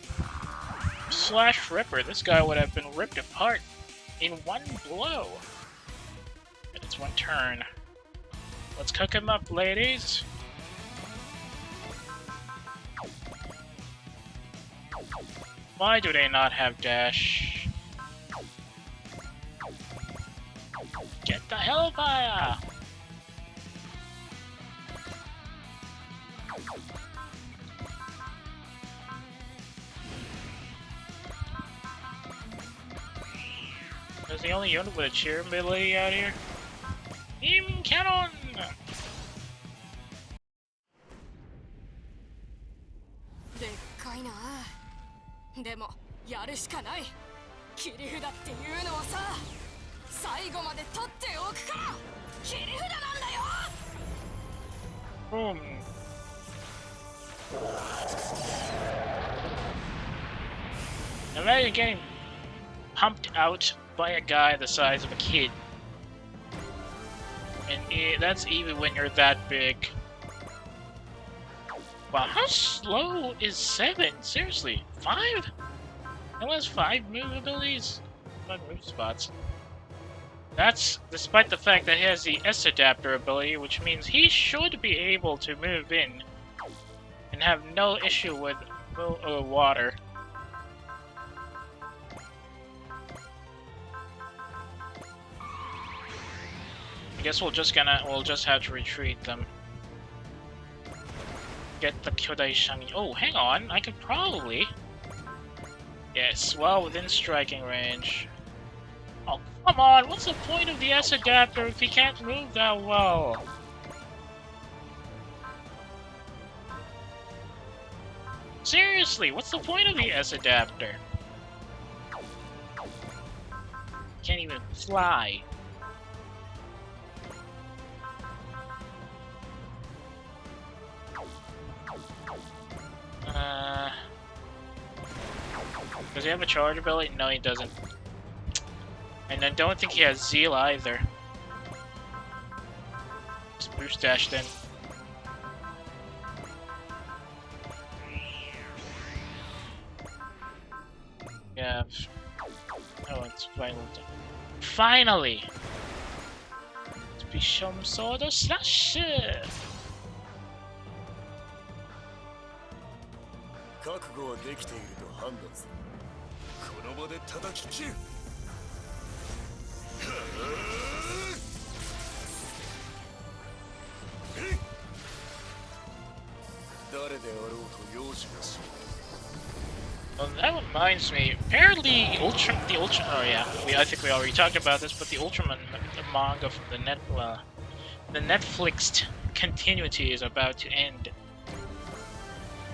Slash Ripper, this guy would have been ripped apart in one blow. But it's one turn. Let's cook him up, ladies. Why do they not have dash? Get the Hellfire! Is the only unit with a cheer ability out here? Beam Cannon! でっかいな。でもやるしかない。切り札っていうのはさ、最後まで取っておくから切り札なんだよ。Boom. Imagine getting pumped out by a guy the size of a kid. And that's even when you're that big. Wow, how slow is 7? Seriously, 5? It has 5 move abilities? 5 move spots. That's despite the fact that he has the S adapter ability, which means he should be able to move in and have no issue with water. I guess we'll just have to retreat them. Get the Kyodai Shani. Oh, hang on, I could probably. Yes, well within striking range. Oh, come on, what's the point of the S adapter if he can't move that well? Seriously, what's the point of the S adapter? Can't even fly. Does he have a charge ability? No, he doesn't. And I don't think he has Zeal either. Just boost dashed in. Yeah. Oh, it's final. Finally! To be some sort of slasher! 覚悟はできていると判断する。この場で叩き切る。誰であろうと容赦なし。 Well, that reminds me. Apparently, oh yeah, I think we already talked about this, but the Ultraman manga from the Netflixed continuity is about to end.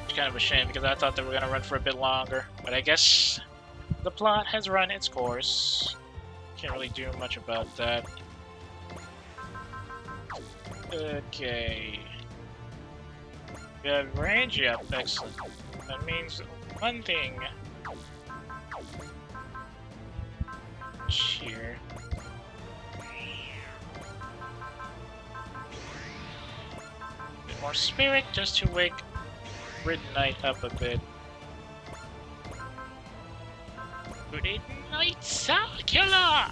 It's kind of a shame because I thought they were gonna run for a bit longer, but I guess the plot has run its course. Can't really do much about that. Okay. We have range, yep, excellent. That means one thing. Cheer. Bit more spirit just to wake Rid Knight up a bit. Good night, Killer!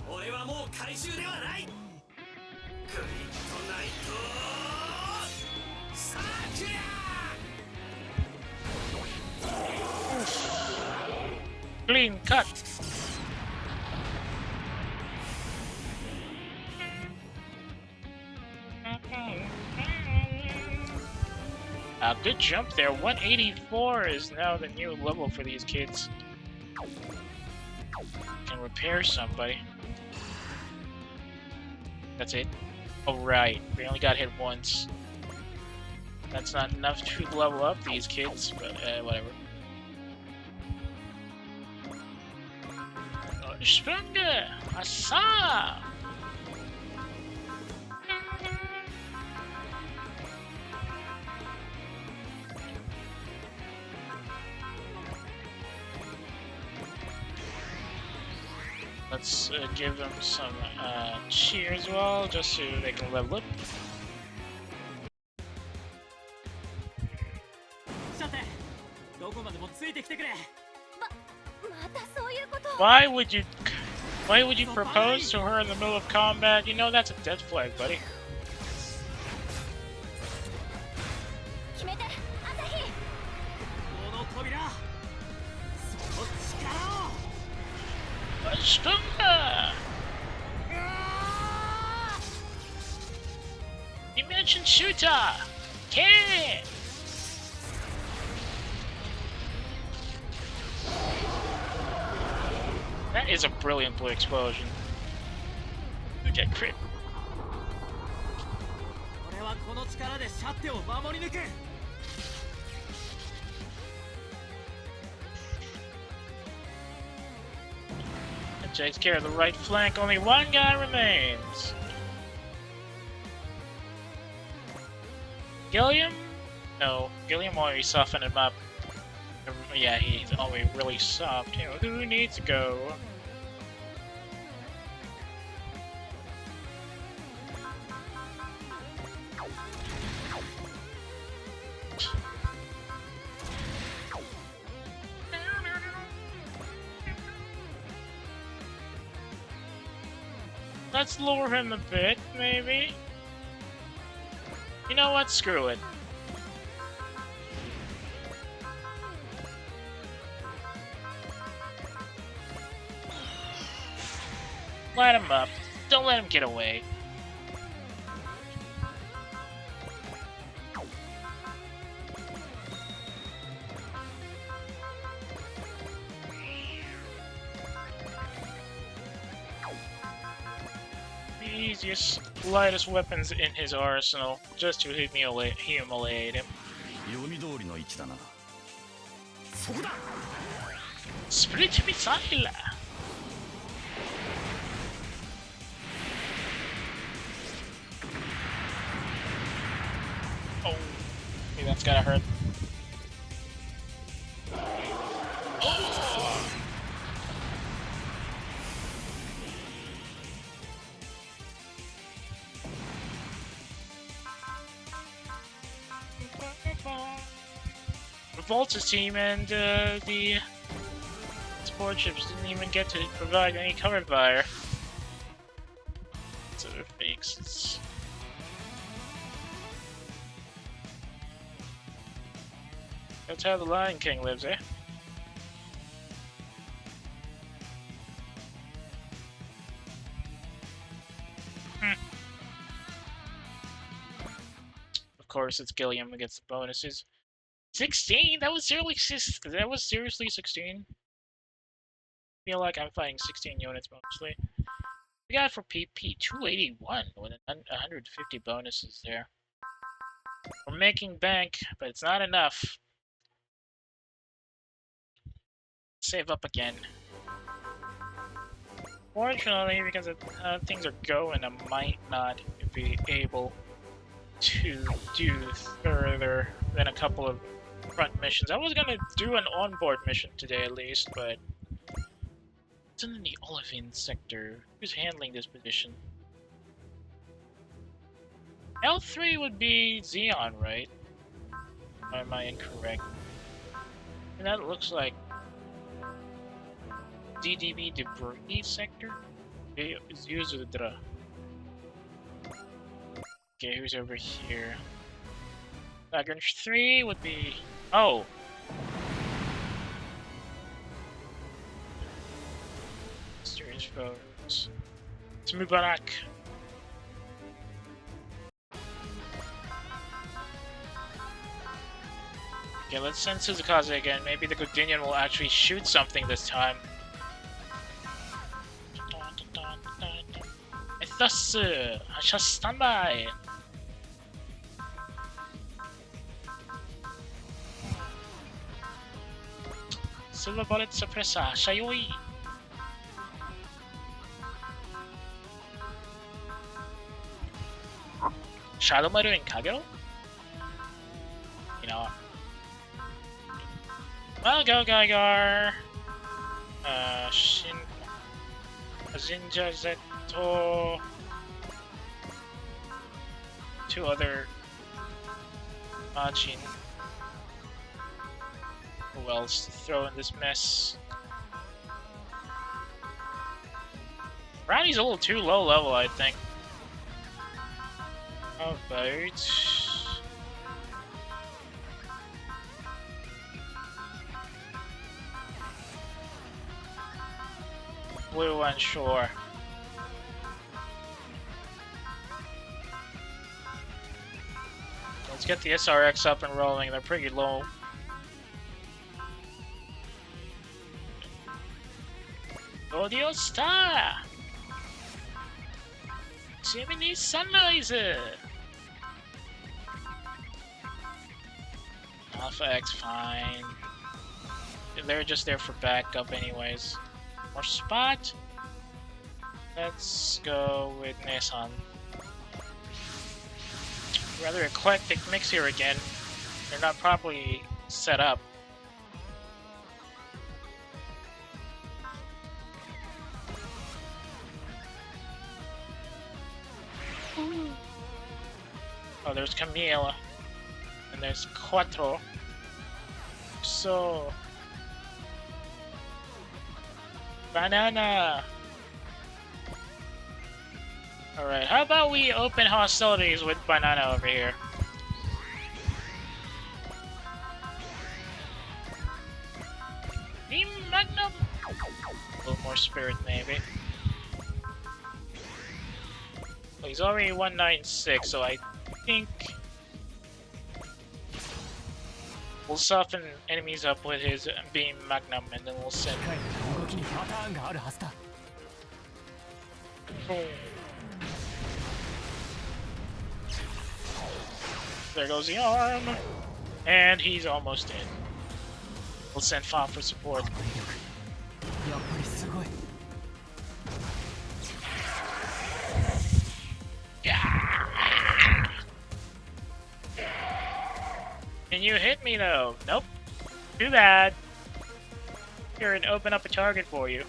俺はもう回収ではない。グリッドナイトサーキュラー。 Clean cut! Good jump there. 184 is now the new level for these kids. Can repair somebody. That's it. Oh right, we only got hit once. That's not enough to level up these kids, but whatever. Stronger! Asa! Let's give them some cheer as well, just so they can level up. さて、どこまでもついてきてくれ。またそういうこと。 Why would you propose to her in the middle of combat? You know that's a death flag, buddy. 決めて、朝日。この扉、その力を。 Stronger! Dimension shooter! Okay! That is a brilliant blue explosion. Okay, crit. 俺はこの力でシャッテを守り抜く。 That takes care of the right flank. Only one guy remains. Gilliam? No, Gilliam already softened him up. Yeah, he's already really soft. You know, who needs to go? Let's lure him a bit, maybe. You know what? Screw it. Light him up. Don't let him get away. The easiest, lightest weapons in his arsenal, just to humiliate him. 読み通りの位置だな。 Split missile! Oh, okay, that's gotta hurt. Oh! Volta's team and the support ships didn't even get to provide any cover fire. So it makes it. That's how the Lion King lives, eh? Of course, it's Gilliam who gets the bonuses. 16? That was seriously 16? I feel like I'm fighting 16 units mostly. We got for PP 281 with 150 bonuses there. We're making bank, but it's not enough. Save up again. Fortunately, because things are going, I might not be able to do further than a couple of front missions. I was gonna do an onboard mission today at least, but it's in the Olivine sector. Who's handling this position? L3 would be Xeon, right? Or am I incorrect? And that looks like DDB debris sector? Yuzudra. Okay, who's over here? Lagrange 3 would be... Oh! Mysterious photos. It's Mubarak. Okay, let's send Suzukaze again. Maybe the Gudinian will actually shoot something this time. Thus, I shall stand by. Silver bullet suppressor, Shayoi. Shadowmaru and Kagero? You know. Well, go Gaigar. Shin. Zinja Zeto. 2 other Machin. Who else to throw in this mess? Brownie's a little too low level, I think. How about... Blue and Shore. Let's get the SRX up and rolling. They're pretty low. Audio Star! Jiminy Sunrise! Alpha X, fine. They're just there for backup anyways. More spot? Let's go with Nissan. Rather eclectic mix here again. They're not properly set up. Oh, there's Camila. And there's Quattro. So... Banana! Alright, how about we open hostilities with Banana over here? Beam Magnum! A little more spirit, maybe. Well, he's already 196, so I think we'll soften enemies up with his Beam Magnum, and then we'll send... Boom. There goes the arm, and he's almost in. We'll send Fa for support. Can you hit me though? Nope. Too bad. Here and open up a target for you.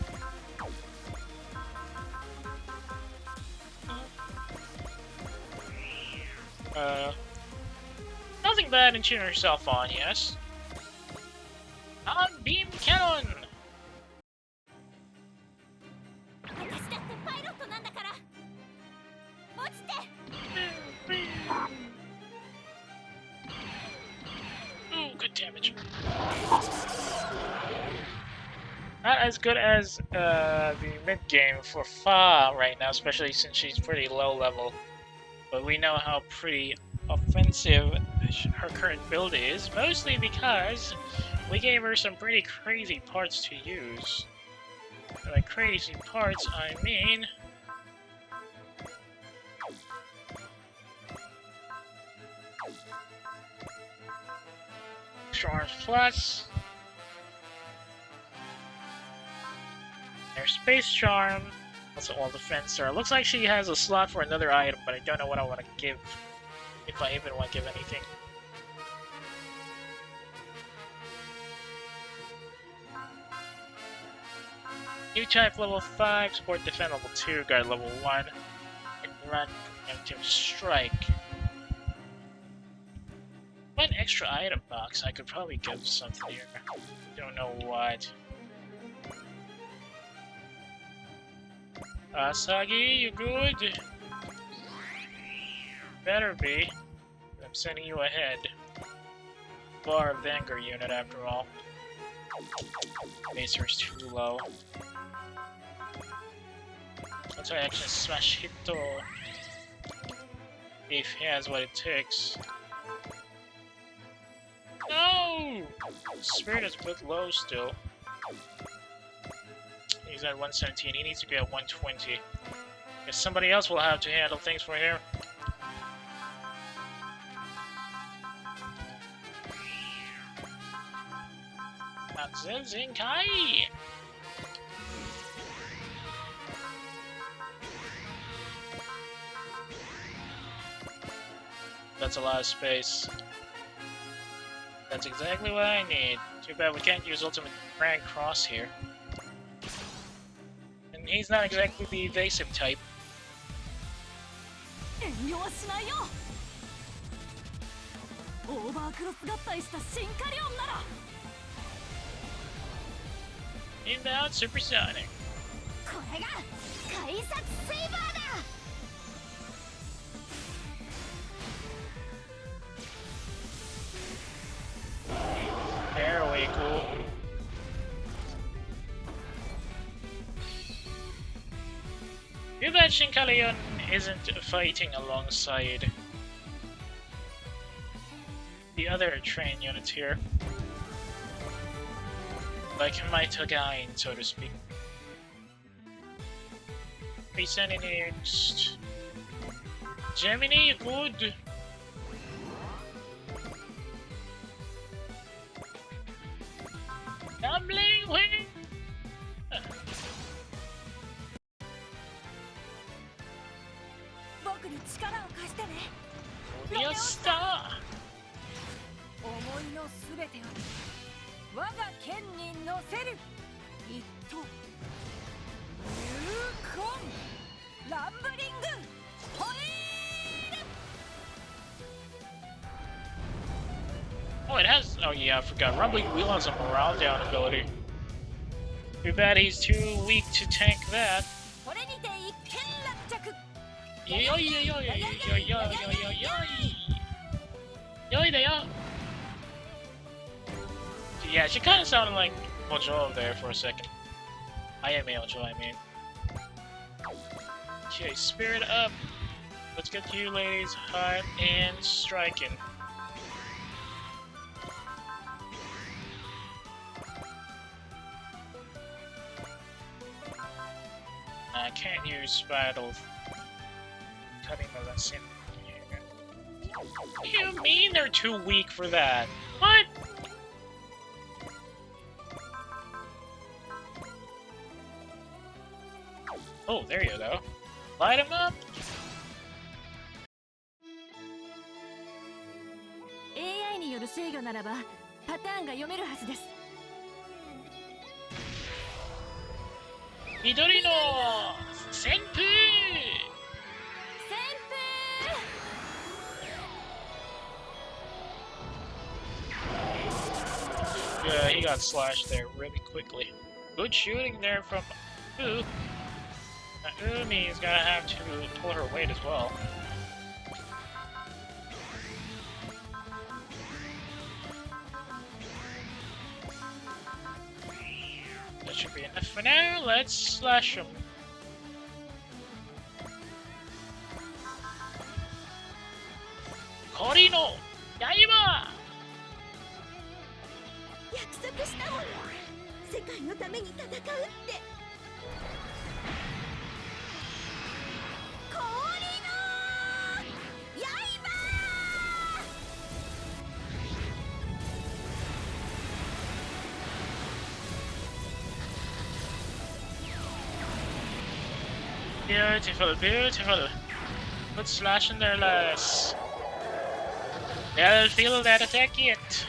Nothing bad in cheering yourself on, yes? On beam cannon! Ooh, good damage. Not as good as the mid game for Fa right now, especially since she's pretty low level. But we know how pretty offensive her current build is, mostly because we gave her some pretty crazy parts to use. By crazy parts, I mean... Charge Plus. There's Space Charm. Also all defense star. Looks like she has a slot for another item, but I don't know what I want to give. If I even want to give anything. New type level 5, support defend level 2, guard level 1, and run preemptive strike. One extra item box, I could probably give something here. Don't know what. Asagi, you good? Better be. I'm sending you ahead. Bar of the Anger unit, after all. Baser's too low. Let's try action smash Hito. If he has what it takes. No! Spirit is a bit low still. He's at 117. He needs to be at 120. Guess somebody else will have to handle things for him. Zenkai! That's a lot of space. That's exactly what I need. Too bad we can't use Ultimate Grand Cross here. And he's not exactly the evasive type. 遠慮はしないよ。オーバークロス合体したシンカリオンなら Inbound supersonic. これが改札セイバーだ。 Very cool. Too bad Shinkalion isn't fighting alongside the other train units here. Like my Tagain, so to speak. Resending next. Gemini, good. Tumbling wing. 僕に力を貸してね。 Your star. 思いのすべてを我が剣に乗せる。一等。入魂ランブリングホイール。 Oh, it has. Oh yeah, I forgot. Rumbling Wheel has a morale down ability. Too bad he's too weak to tank that. これにて一件落着。 Yo yo yo yo yo yo yo yo yo yo yo. Yeah, she kind of sounded like Mojo there for a second. I am Mojo, I mean. Okay, spirit up. Let's get you ladies hot and striking. I can't use battle cutting the lesson here. What do you mean they're too weak for that? What? Oh, there you go. Light him up. AI による制御ならばパターンが読めるはずです。 Midori no Senpu! 旋風。 Yeah, he got slashed there really quickly. Good shooting there from Ooh. Umi's gonna have to pull her weight as well. That should be enough for now. Let's slash him. Kori no Yaiba! 約束したもの。世界のために戦うって。氷の刃。 Beautiful, beautiful. Put slash in their lass. They'll feel that attack yet.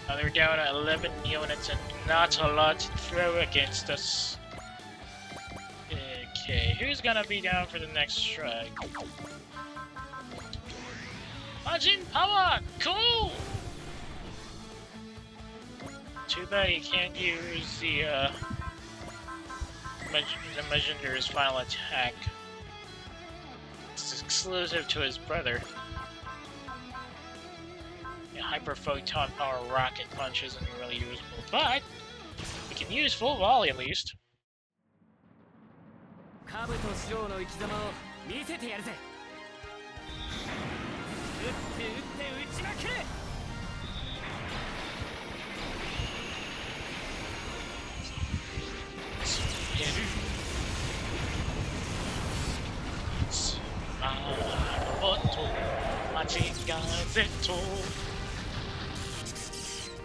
Now they're down at 11 units and not a lot to throw against us. Okay, who's gonna be down for the next strike? Majin Power! Cool! Too bad he can't use the Majinder's final attack. It's exclusive to his brother. Yeah, Hyper Photon Power Rocket Punch isn't really usable, but we can use full volley at least. カブとシロウの生き様を見せてやるぜ。打って打って打ちまくれ。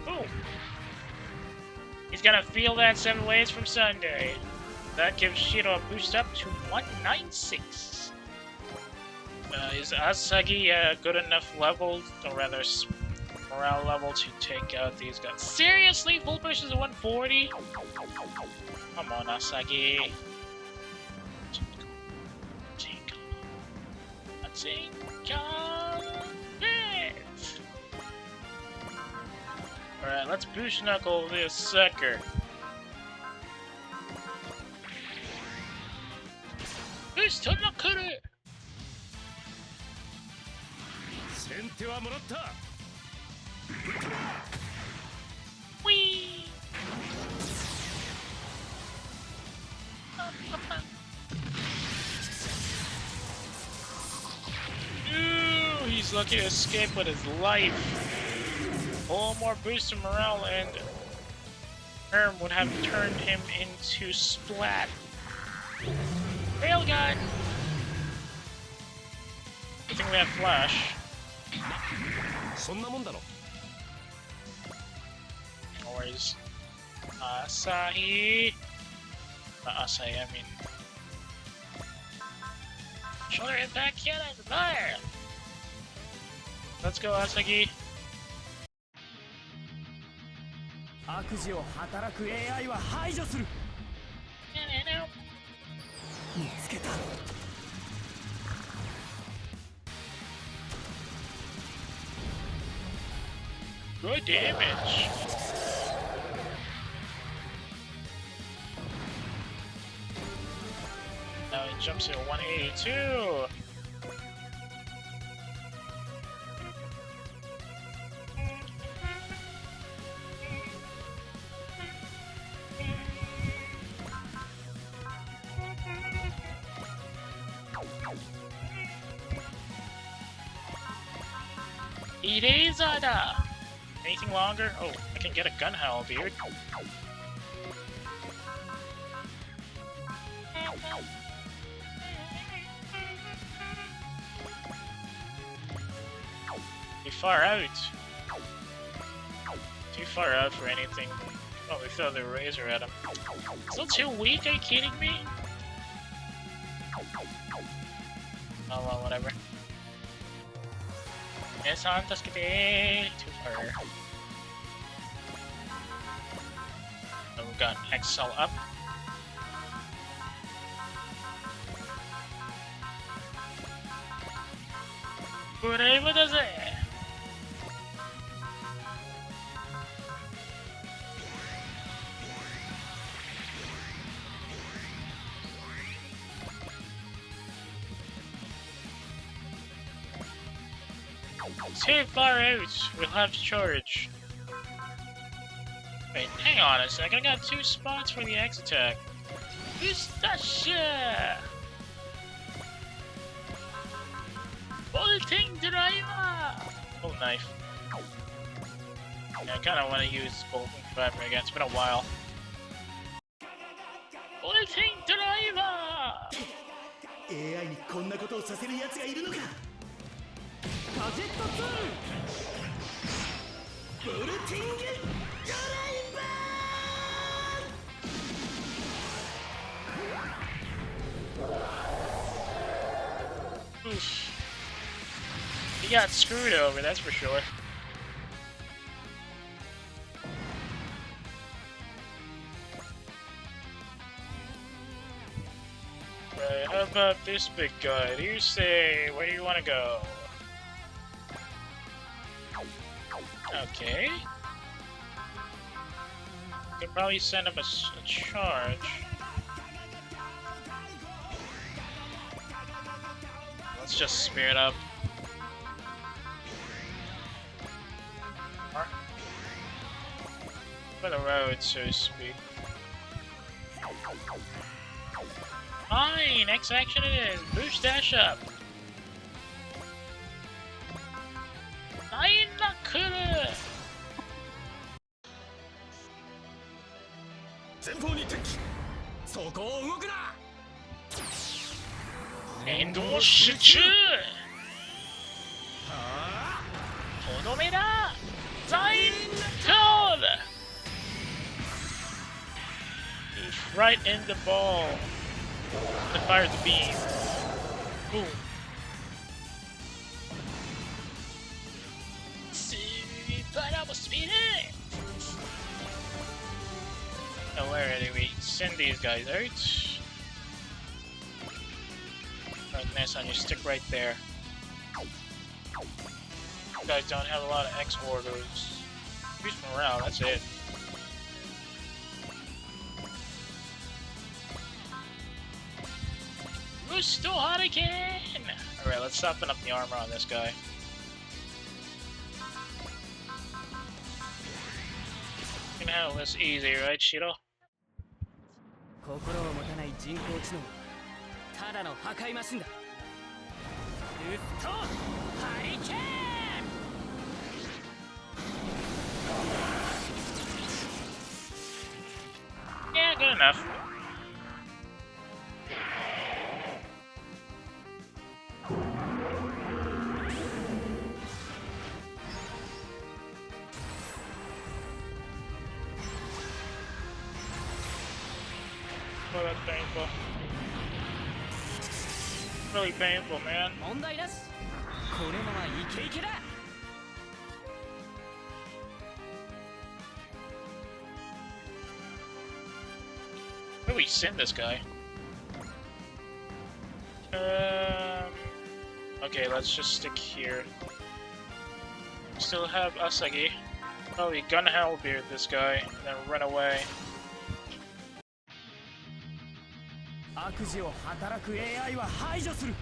Boom! He's gonna feel that 7 waves from Sunday. That gives Shiro a boost up to 196. Is Asagi good enough level, or rather morale level to take out these guys. Seriously? Full push is 140? Come on, Asagi. Take it! Alright, let's boost knuckle this sucker. Boost knuckle! Whee! Ooh, he's lucky to escape with his life. A little more boost of morale and Herm would have turned him into Splat. Railgun! I think we have Flash. No worries. Asahi. Not Asahi, I mean. Shoulder impact cannon, fire! Let's go, Asagi. 悪事を働く AI は排除する。見つけた。Good damage. Now it jumps to 182. Erasada! Anything longer? Oh, I can get a gun howl, dude. Too far out. Too far out for anything. Oh, we throw the razor at him. Still too weak? Are you kidding me? Oh well, whatever. Yes-san, tasukete. Too far. Oh, we've got XL up. Whatever does it? Too far out. We'll have to charge. Wait, hang on a sec. I got 2 spots for the X attack. Ustasha! Bolting driver! Oh, knife. Yeah, I kinda wanna use bolting driver again. It's been a while. Bolting driver! AI にこんなことをさせる奴がいるのか。ガジェット2ブルティングドライバー。 Oof. He got screwed over, that's for sure. Right, how about this big guy? Do you say, where do you want to go? Okay. Could probably send him a charge. Let's just spear it up. For the road, so to speak. Fine, X action it is. Boost dash up. Nine knuckle. 前方に敵。そこを動くな。連動集中。とどめだ。ザイントール。Right in the ball. And fires the beam. Boom. Full speed ahead! Oh, where do we send these guys out? Right, nice on you, stick right there. You guys don't have a lot of X orders. Use morale, that's it. Who's still hot again? Alright, let's soften up the armor on this guy. You can handle this easy, right, Shiro? 心を持たない人工知能ただの破壊マシンだウッドハリケーン Yeah, good enough. Oh, that's painful. Really painful, man. 問題なしこのままイケイケだ Where do we send this guy? Okay, let's just stick here. Still have Asagi. Probably gonna Hellbeard this guy, and then run away. 悪事を働く AI は排除する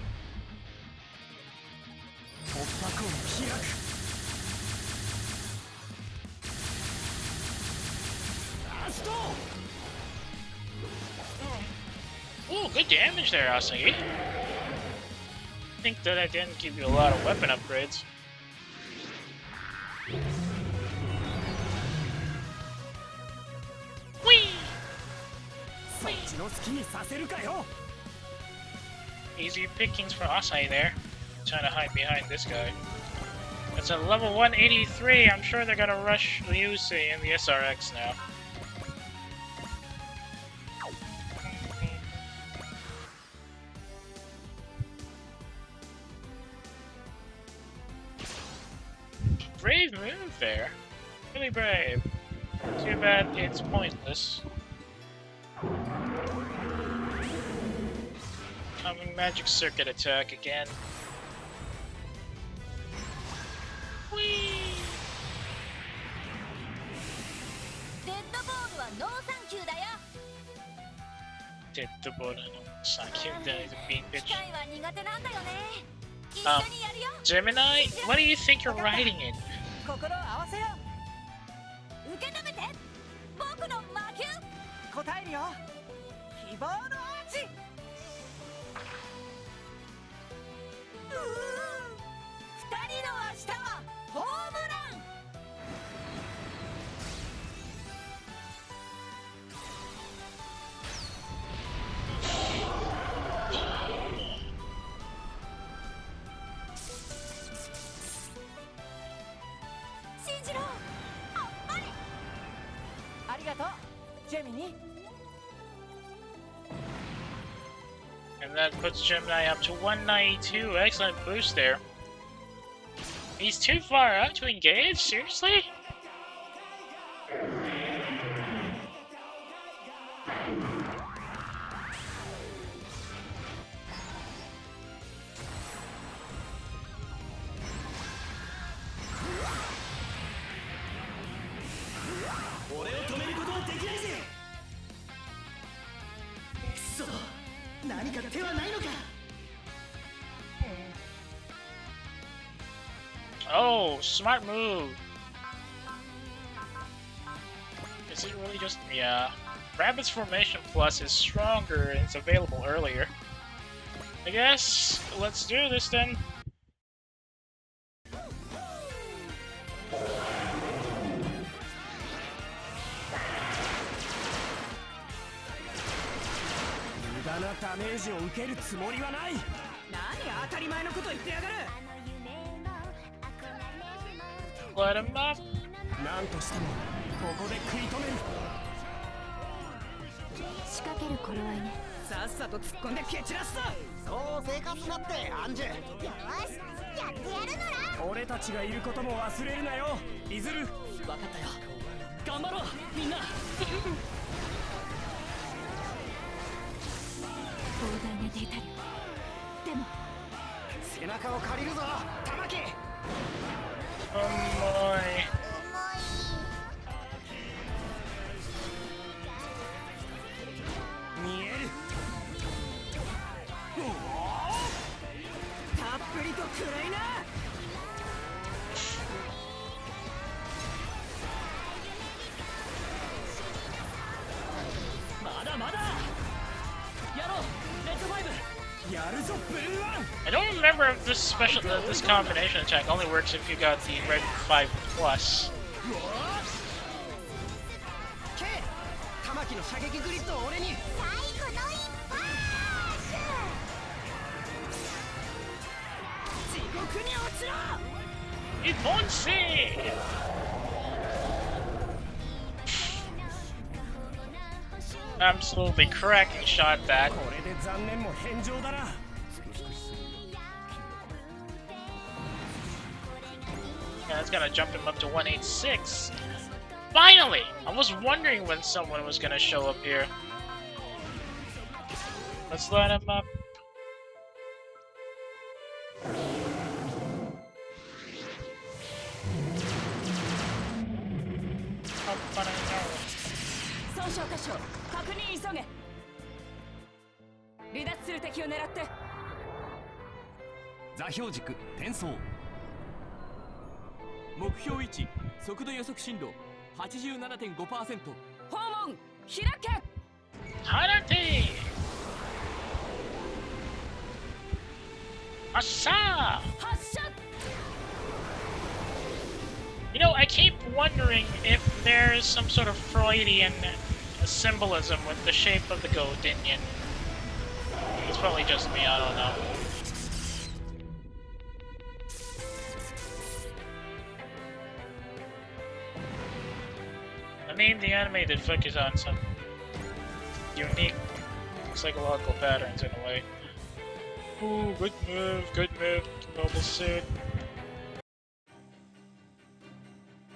突破口を開くラスト Ooh, good damage there, Asagi. I think that I didn't give you a lot of weapon upgrades. Whee! そっちの好きにさせるかよ Easy pickings for Asai there. Trying to hide behind this guy. It's a level 183. I'm sure they're gonna rush Ryusei in the SRX now. Brave move there. Really brave. Too bad it's pointless. Coming magic circuit attack again. Whee! デッドボールはノーサンキューだよ Did the ball Sanky the bean 機 bitch. 械は苦手なんだよね一緒にやるよ Gemini, what do you think you're riding in? 心を合わせよ受け止めて僕の魔球答えるよ希望のアーチ2人の明日はホームラン 信じろあっぱれありがとうジェミニ And that puts Gemini up to 192. Excellent boost there. He's too far out to engage? Seriously? Oh, smart move. Is it really just... Yeah. Rabbit's Formation Plus is stronger and it's available earlier. I guess, let's do this then. Let him up. なんとしてもここで食い止める仕掛ける頃合いねさっさと突っ込んで蹴散らすぞそう生活だってアンジュよしやってやるのら俺たちがいることも忘れるなよイズル分かったよ。頑張ろうみんな。膨大なデータ量。でも背中を借りるぞ玉木。 Oh boy. 見える。たっぷりと食らいな。まだまだやろうレッドファイブ。やるぞブルーワン。 I don't remember if this special this combination attack only works if you got the red 5 plus. 玉木の射撃グリッドを俺に。地獄に落ちろ。 It won't see. Absolutely cracking shot that. これで残念も返上だな。 Yeah, that's gonna jump him up to 186. Finally! I was wondering when someone was gonna show up here. Let's line him up. How fun I know. 損傷箇所確認急げ。離脱する敵を狙って。座標軸転送。目標位置速度予測進路 87.5%。 訪問開け。 Harate! Asa! 発射。 You know, I keep wondering if there's some sort of Freudian symbolism with the shape of the Godinian. It's probably just me, I don't know. I mean, the anime did focus on some unique psychological patterns in a way. Ooh, good move, mobile suit.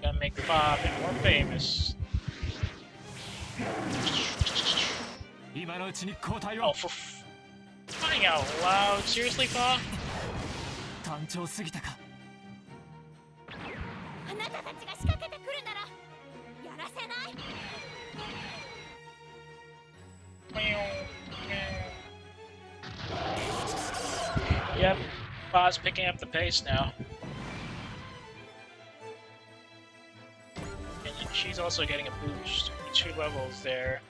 Gotta make the Bob more famous. Oh, for crying out loud! Seriously, Pa? 単調すぎたか。あなたたちが仕掛けてくるならやらせない。 Yep, Pa's picking up the pace now. And she's also getting a boost. 2 levels there.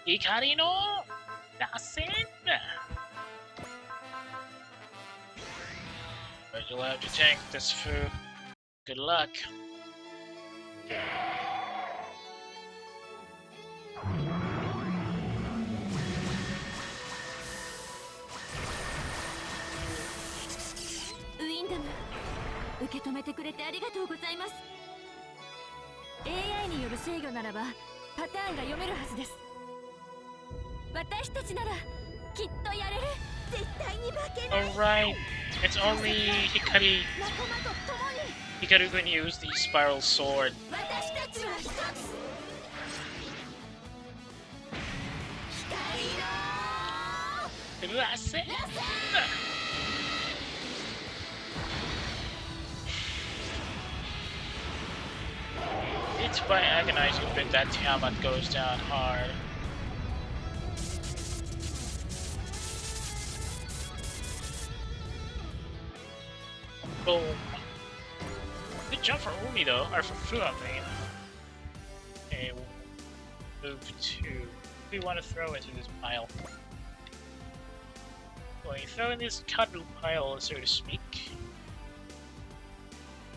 Ikari no Dasen! But you'll have to tank this foo. Good luck. Windham 受け止めてくれてありがとうございます。 AI による制御ならばパターンが読めるはずです。私たちならきっとやれる。絶対に負けない。 Alright, it's only Hikari. 仲間と共に Hikaru can use the spiral sword. 私たちは一つ。光の That's it. It's by agonizing a bit that Tiamat goes down hard. Boom. Good jump for Umi though, or for Fu, I mean. Okay, we'll move to. What do we want to throw into this pile? Well, you throw in this cuddle pile, so to speak.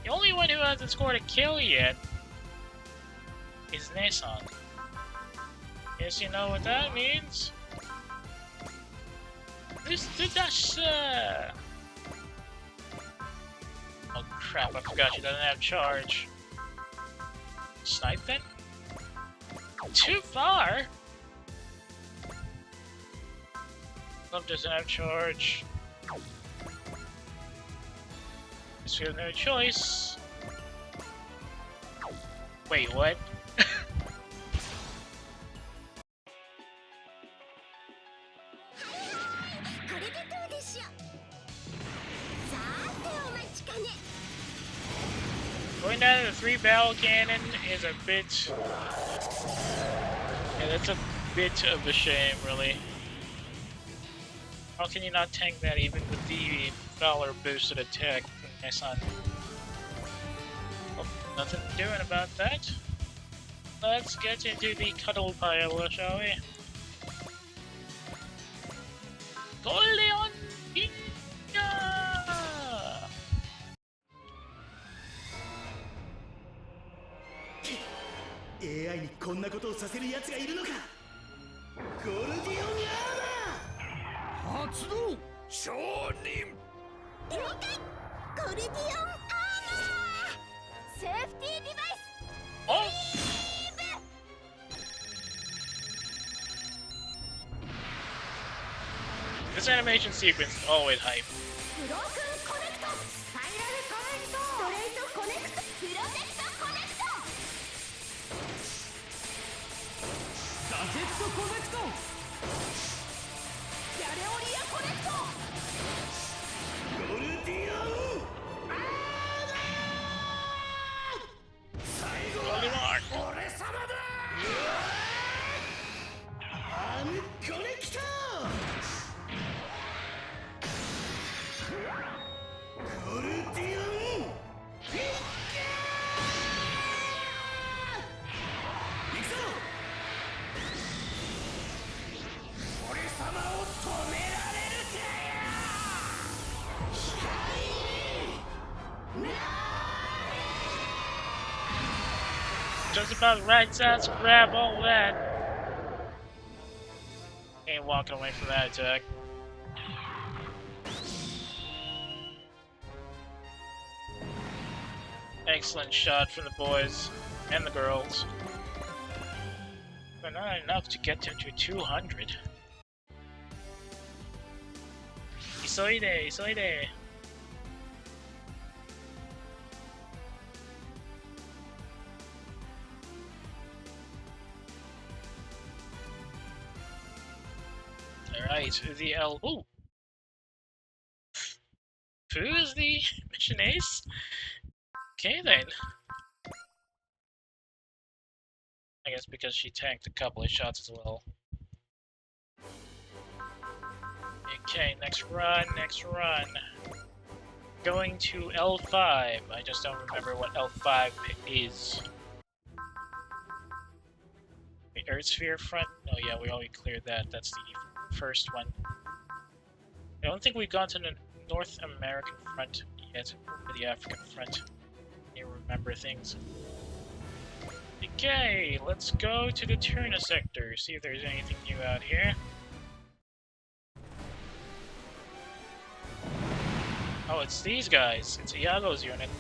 The only one who hasn't scored a kill yet is Nessan. Guess you know what that means? Mr. Dasha! Oh crap, I forgot she doesn't have charge. Snipe then? Too far? Love doesn't have charge. Guess we have no choice. Wait, what? これでどうでしょう。さてお待ちかね。 Going down to the 3 barrel cannon is a bit. Yeah, that's a bit of a shame, really. How can you not tank that even with the dollar boosted attack, my son? Oh, nothing doing about that. Let's get into the cuddle pile, shall we? Goleon Ninja! AI にこんなことをさせる奴がいるのか。ゴルディオンアーマー発動承認。了解。ゴルディオンアーマー。セーフティーデバイス。 Oh! This animation sequence is always hype. ブロークンコネクト。スパイラルコネクト。ストレートコネクト。プロテクトコネクト。ラケットコネクト。ギャレオリアコネクト。ゴルディオンアーマー最後は俺様だ。アームコネクト。ゴルディオンフィッカー。行くぞ。俺様を止められるかよ。 Just about right size to grab all that. Ain't walking away from that attack. Excellent shot from the boys and the girls. But not enough to get them to 200. Isoide, isoide. Alright, the L. Ooh! Who is the mission ace? Okay then. I guess because she tanked a couple of shots as well. Okay, next run, next run. Going to L5. I just don't remember what L5 is. The Earth Sphere front? Oh yeah, we already cleared that. That's the first one. I don't think we've gone to the North American front yet, or the African front. You remember things. Okay, let's go to the Tuna sector, see if there's anything new out here. Oh, it's these guys. It's Iago's unit.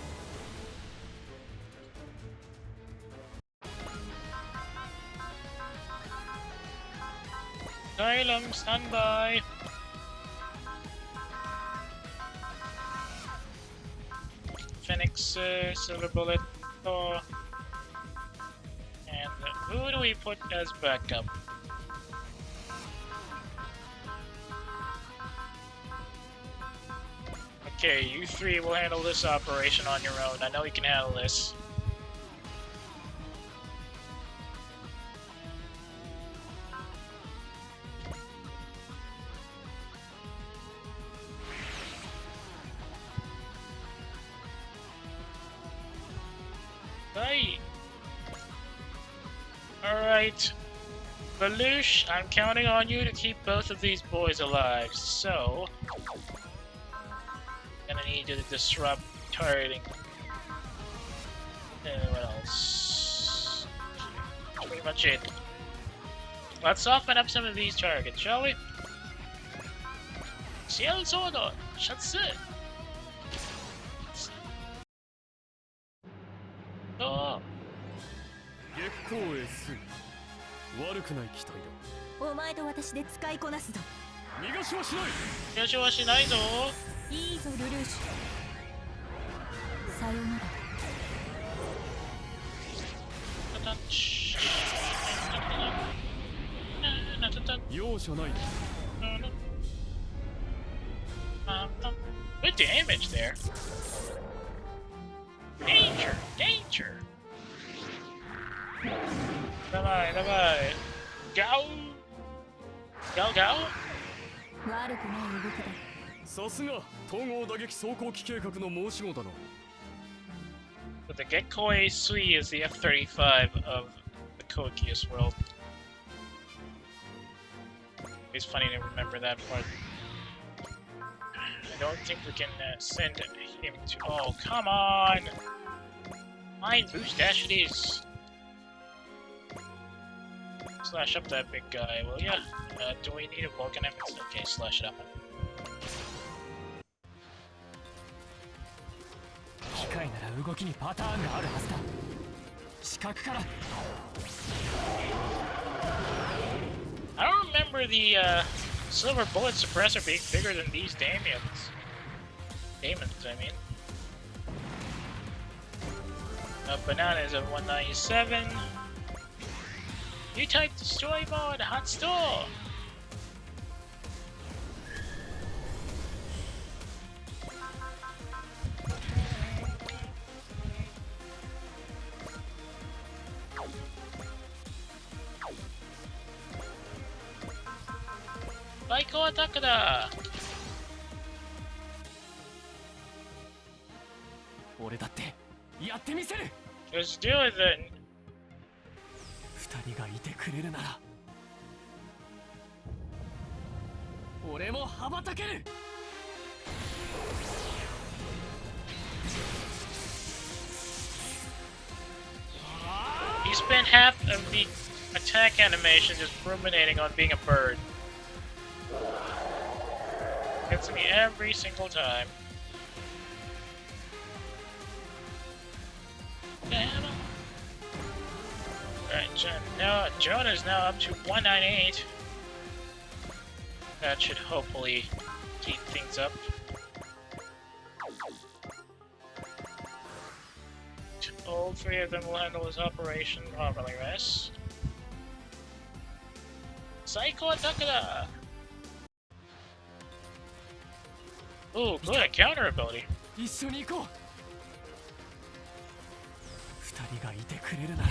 Asylum, stand by. Phoenix, Silver Bullet, Thor. And who do we put as backup? Okay, you three will handle this operation on your own. I know you can handle this. Hey! Alright. Balush, I'm counting on you to keep both of these boys alive, so... gonna need to disrupt targeting. What else? Pretty much it. Let's soften up some of these targets, shall we? Ciel Sodo, Shatsu! Oh! 月光へすぐ悪くない機体だ。お前と私で使いこなすぞ。逃がしはしない。逃がしはしないぞ。いいぞルルーシュ。さよなら。容赦ない。 Good damage there. Danger, danger. Давай, давай. Гау. Гау, гау. 悪くない動きだ。さすが統合打撃走行機計画の申し子だな。 But the Gekoi Sui is the F-35 of the Kokius world. It's funny to remember that part. I don't think we can send him to. Oh, come on! Mine boost dash it is. Slash up that big guy, will ya? Do we need a Vulcan? Okay, slash it up. 機械なら動きにパターンがあるはずだ。視覚から。 I don't remember the silver bullet suppressor being bigger than these Daemons. Daemons, I mean. Banana is at 197. New type destroy mode, hot store. Psycho attack da! 俺だってやってみせる。 Just do it then. 二人がいてくれるなら俺も羽ばたける。 He spent half of the attack animation just ruminating on being a bird. Gets me every single time. Alright, Jonah's now up to 198. That should hopefully keep things up. All three of them will handle this operation properly, rest. Psycho Atakada! Ooh, good, a counter ability. 一緒に行こう。二人がいてくれるなら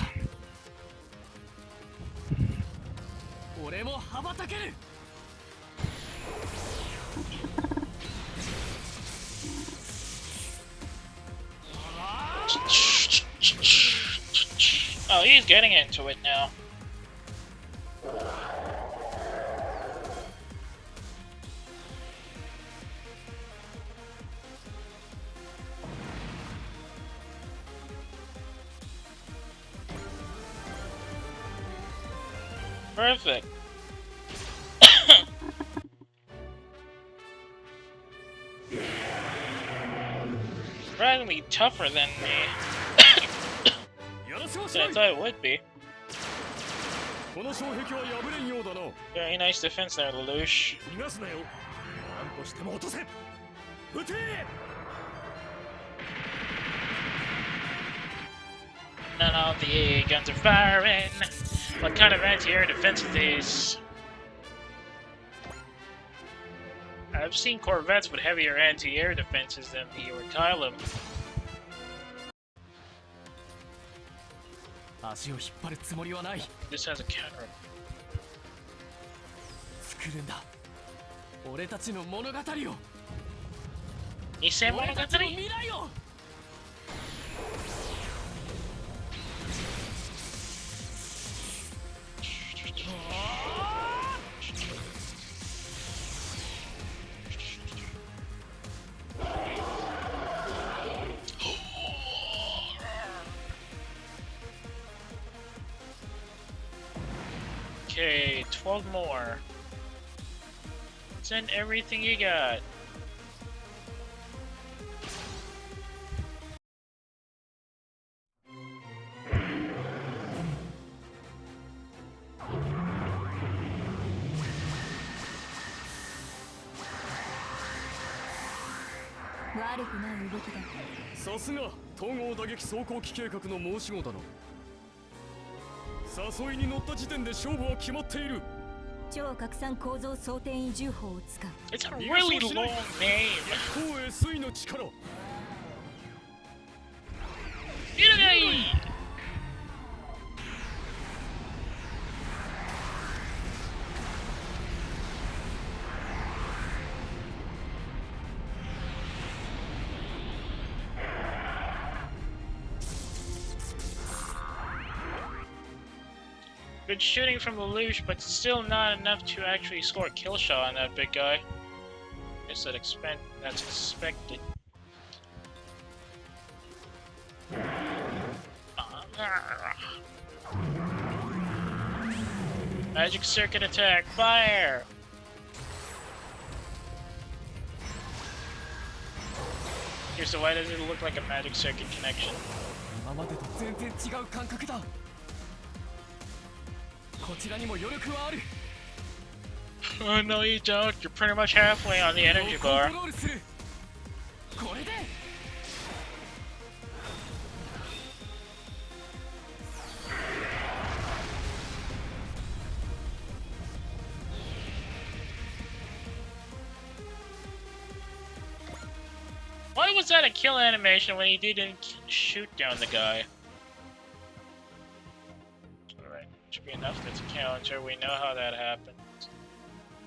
俺も羽ばたける。 Oh, he's getting into it now. Perfect. Surprisingly tougher than me. I thought it would be. この障壁は破れんようだな。 Very nice defense there, Lelouch. 逃がすなよ。何としても落とせ。撃て。 None of the guns are firing. What kind of anti-air defense is this? I've seen Corvettes with heavier anti-air defenses than the Ortylum. 足を引っ張るつもりはない。 This has a counter. 作るんだ。俺たちの物語を。偽物語。俺たちの未来を。 Okay, 12 more. Send everything you got. Good. さすが統合打撃走行機計画の申し子だな。 悪くない動きだ。誘いに乗った時点で勝負は決まっている。超拡散構造装填位重砲を使う。 It's a really long name. 光栄水の力。いらない。Good shooting from Lelouch, but still not enough to actually score a kill shot on that big guy. Guess that's expected. Magic circuit attack, fire! Okay, so why does it look like a magic circuit connection? 今までと全然違う感覚だ。こちらにも余力はある。Oh no, you don't. You're pretty much halfway on the energy bar. コントロールする。これで。Why was that a kill animation when he didn't shoot down the guy? Alright, should be enough that's a counter. We know how that happens.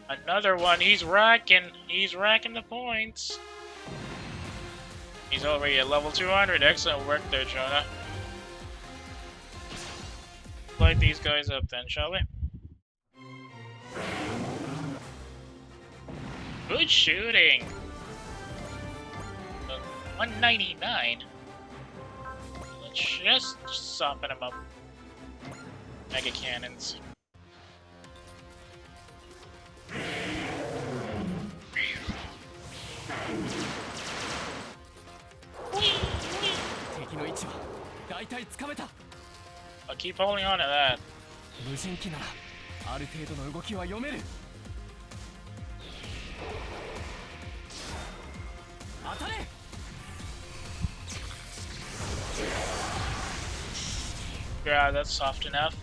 Another one, he's racking the points. He's already at level 200. Excellent work there, Jonah. Light these guys up then, shall we? Good shooting. 199. Let's just soften him up. Mega cannons. I'll keep holding on to that. 無人機ならある程度の動きは読める。当たれ。Yeah, that's soft enough.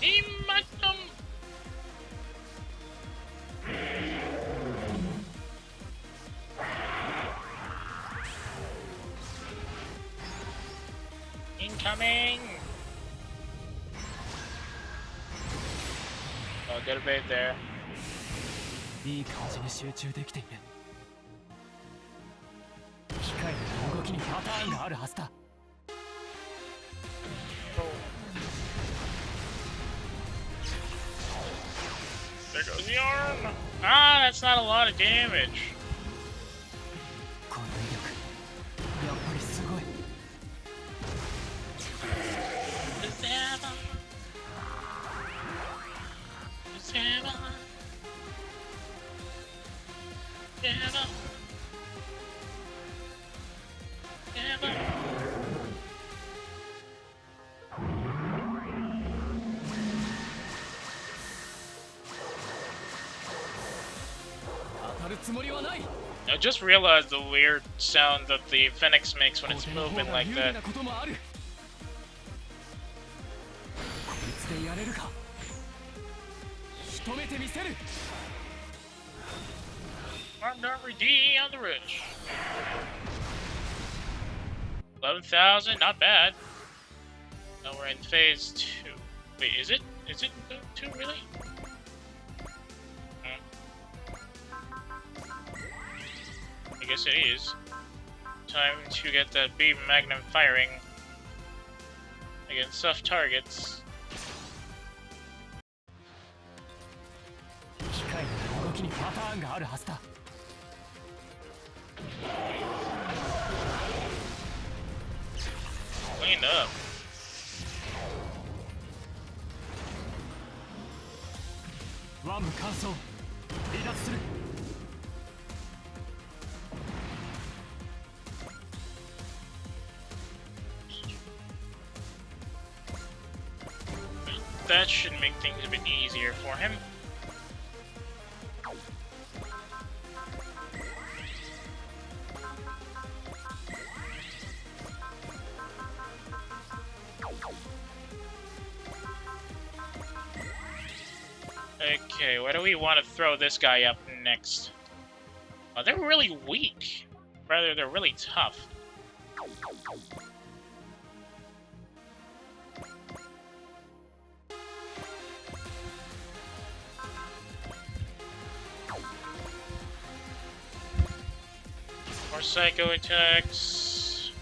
Imatum. Incoming. Oh, good bait there. いい感じに集中できている。機械の動きにパターンがあるはずだ。There goes the arm. Ah, that's not a lot of damage. この威力、やっぱりすごい。I just realized the weird sound that the Phoenix makes when it's moving like that. Armed Armory D on the ridge. 11,000, not bad. Now we're in phase 2. Wait, is it? Is it 2 really? I guess it is. Time to get that beam magnum firing against soft targets. 機械の動きにパターンがあるはずだ。Clean up. ワン部完走。離脱する。That should make things a bit easier for him. Okay, where do we want to throw this guy up next? Oh, they're really weak. Rather, they're really tough. More psycho attacks.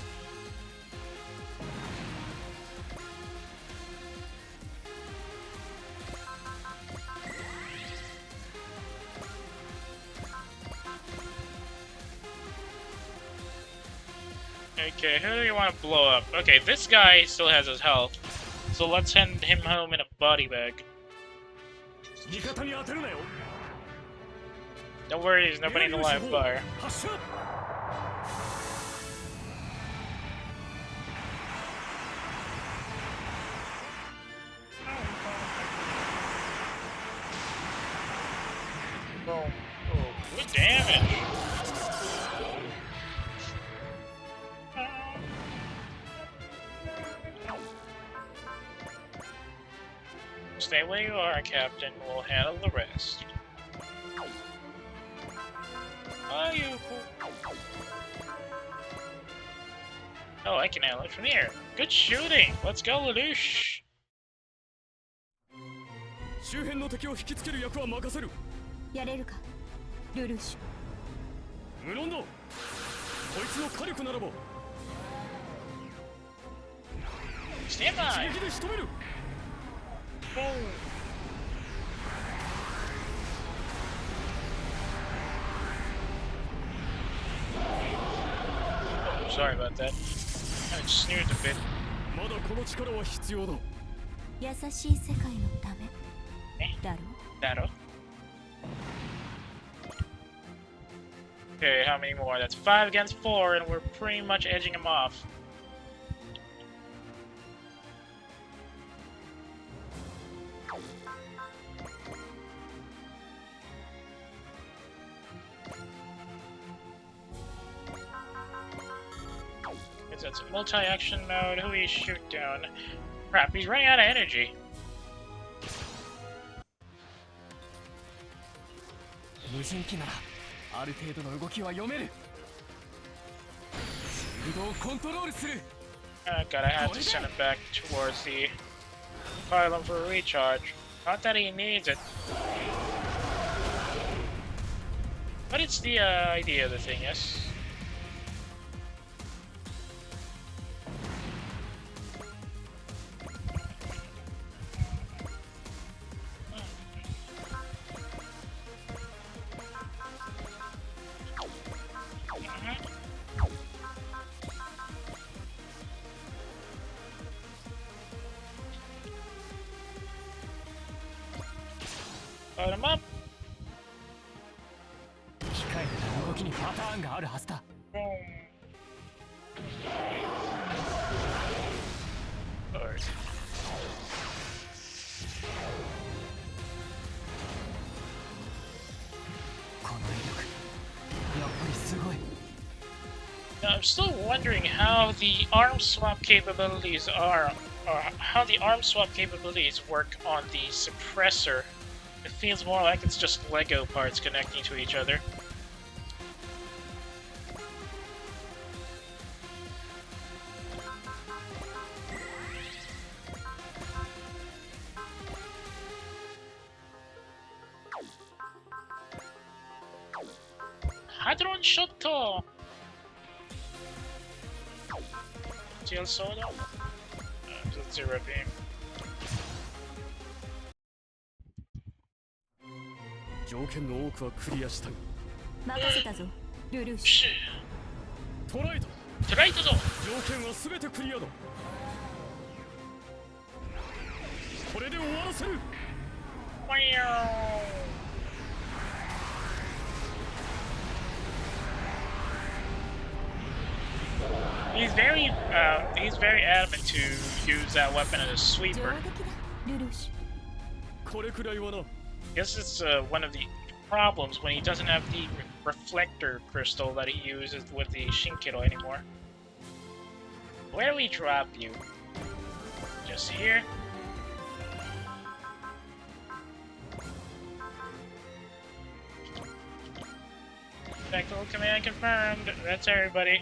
Okay, who do you want to blow up? Okay, this guy still has his health, so let's send him home in a body bag. Don't worry, there's nobody in the live fire. Oh, good damage. Stay where you are, Captain. We'll handle the rest. Oh, I can handle it from here. Good shooting! Let's go, Lelouch! 周辺の敵を引きつける役は任せる。やれるかルルーシュ。無論だ。こいつの火力ならば Stand by! 一撃で仕留める。 Oh, sorry about that. I just snoozed a bit. まだこの力は必要だ。優しい世界のためだろ。 That'll. Okay, how many more? That's 5 against 4, and we're pretty much edging him off. It's a multi-action mode. Who do you shoot down? Crap, he's running out of energy. 無人機ならある程度の動きは読める。シールドをコントロールする。 God, I have to send him back towards the pylon for a recharge. Not that he needs it. But it's the idea of the thing, yes? Load him up. 機械の動きにパターンがあるはずだ。 Boom. Lord. この威力、やっぱりすごい。 Now, I'm still wondering how the arm swap capabilities are, or how the arm swap capabilities work on the suppressor. It feels more like it's just Lego parts connecting to each other. Hadron Shot! Steel Soda? Zero Beam. 条件の多くはクリアしたが任せたぞルルーシュ。捉えた。捉えたぞ。条件は全てクリアだ。これで終わらせる。 He's very adamant to use that weapon as a 上 sweeper. 出来だルルーシこれくらいはな。 Guess it's one of the problems when he doesn't have the reflector crystal that he uses with the Shinkiro anymore. Where do we drop you? Just here? Tactical command confirmed. That's everybody.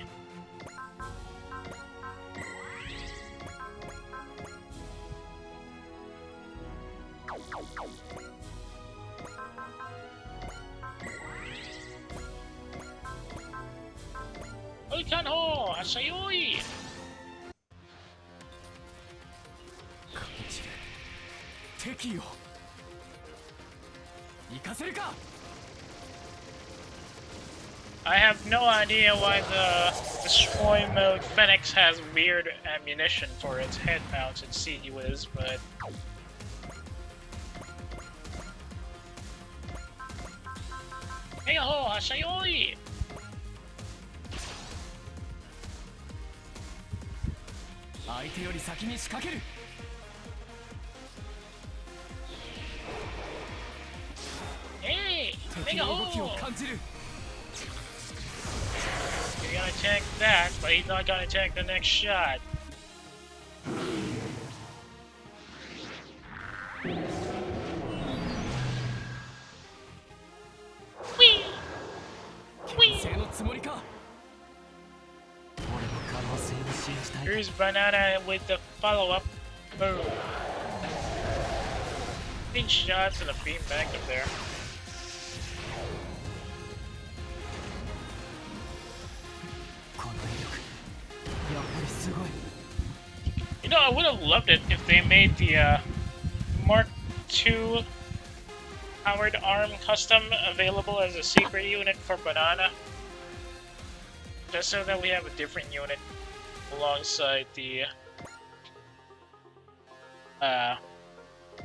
Oikanho! Hasayoi! 敵よ行かせるか I have no idea why the destroy mode Phoenix has weird ammunition for its head-mounted CUs, but hey ho, Hasayoi! 相手より先に仕掛ける Hey! 敵 Mega の動きを ho! 感じる You're gonna tank that, but he's not gonna tank the next shot. Whee! 牽制のつもりか俺の可能性を信じたい Here's Banana with the follow-up. Boom. Big shots and a beam back up there. You know, I would have loved it if they made the Mark II powered arm custom available as a secret unit for Banana. Just so that we have a different unit alongside the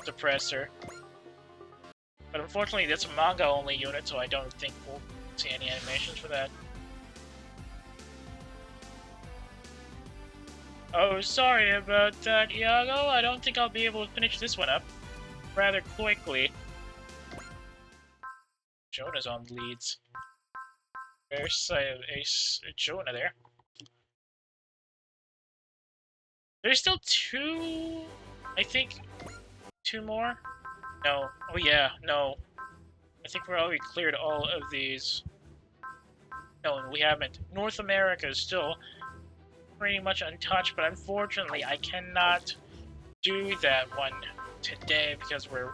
suppressor. But unfortunately, that's a manga-only unit, so I don't think we'll see any animations for that. Oh, sorry about that, Iago. I don't think I'll be able to finish this one up rather quickly. Jonah's on leads. There's a Jonah there. There's still two, I think, two more? No. Oh yeah, no. I think we're already cleared all of these. No, we haven't. North America is still pretty much untouched, but unfortunately I cannot do that one today because we're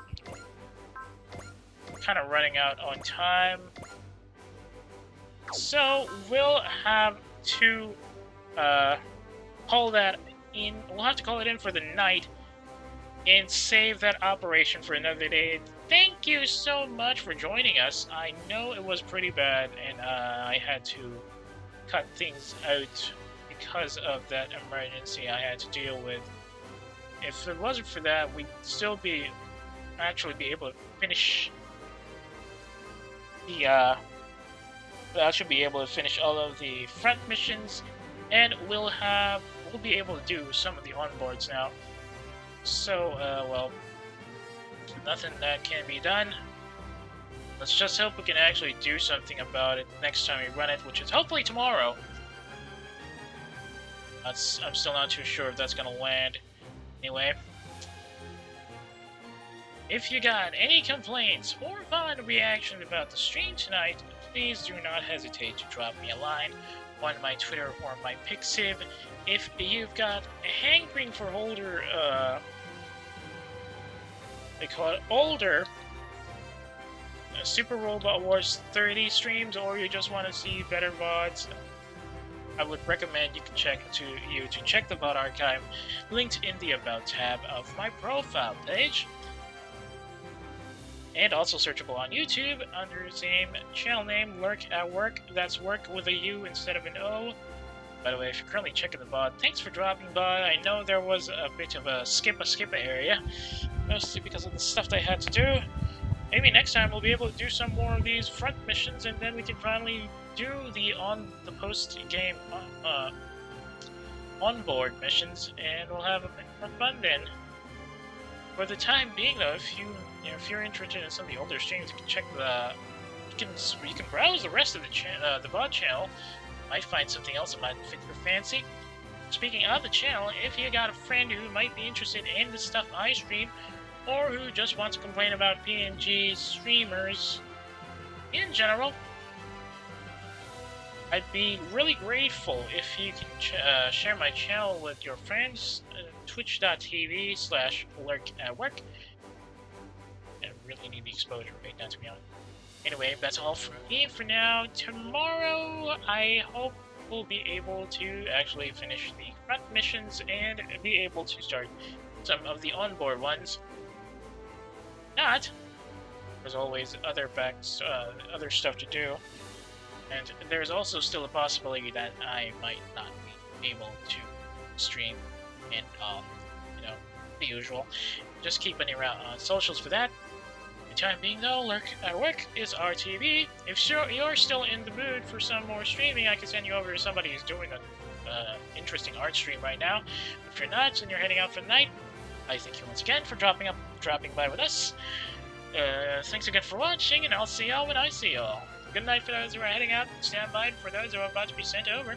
kind of running out on time. So we'll have to call that in. We'll have to call it in for the night and save that operation for another day. Thank you so much for joining us. I know it was pretty bad, and I had to cut things out because of that emergency I had to deal with. If it wasn't for that, we'd still actually be able to finish the we'll actually be able to finish all of the front missions, and we'll be able to do some of the onboards now. So, well, nothing that can be done. Let's just hope we can actually do something about it next time we run it, which is hopefully tomorrow. I'm still not too sure if that's gonna land. Anyway, if you got any complaints or fun reactions about the stream tonight, please do not hesitate to drop me a line on my Twitter or my Pixiv. If you've got a hankering for older, they call it older Super Robot Wars 30 streams, or you just want to see better VODs, I would recommend you check the VOD archive linked in the About tab of my profile page. And also searchable on YouTube under the same channel name, Lurk at Work. That's work with a U instead of an O. By the way, if you're currently checking the VOD, thanks for dropping by. I know there was a bit of a skippa area, mostly because of the stuff they had to do. Maybe next time we'll be able to do some more of these front missions, and then we can finally do the post-game onboard missions, and we'll have a bit more fun then. For the time being, though, if you're interested in some of the older streams, you can check you can browse the rest of the VOD channel. Might find something else that might fit your fancy. Speaking of the channel, if you got a friend who might be interested in the stuff I stream, or who just wants to complain about PNG streamers in general, I'd be really grateful if you can share my channel with your friends. Twitch.tv/lurk@work. I really need the exposure right now, to be honest. Anyway, that's all from me for now. Tomorrow, I hope we'll be able to actually finish the front missions and be able to start some of the onboard ones. Not, there's always other other stuff to do, and there's also still a possibility that I might not be able to stream and the usual. Just keep an eye on socials for that. For the time being though, Work is RTV. If you're still in the mood for some more streaming, I can send you over to somebody who's doing an interesting art stream right now. If you're not and you're heading out for the night, I thank you once again for dropping by with us. Thanks again for watching, and I'll see y'all when I see y'all. Good night for those who are heading out. Stand by for those who are about to be sent over.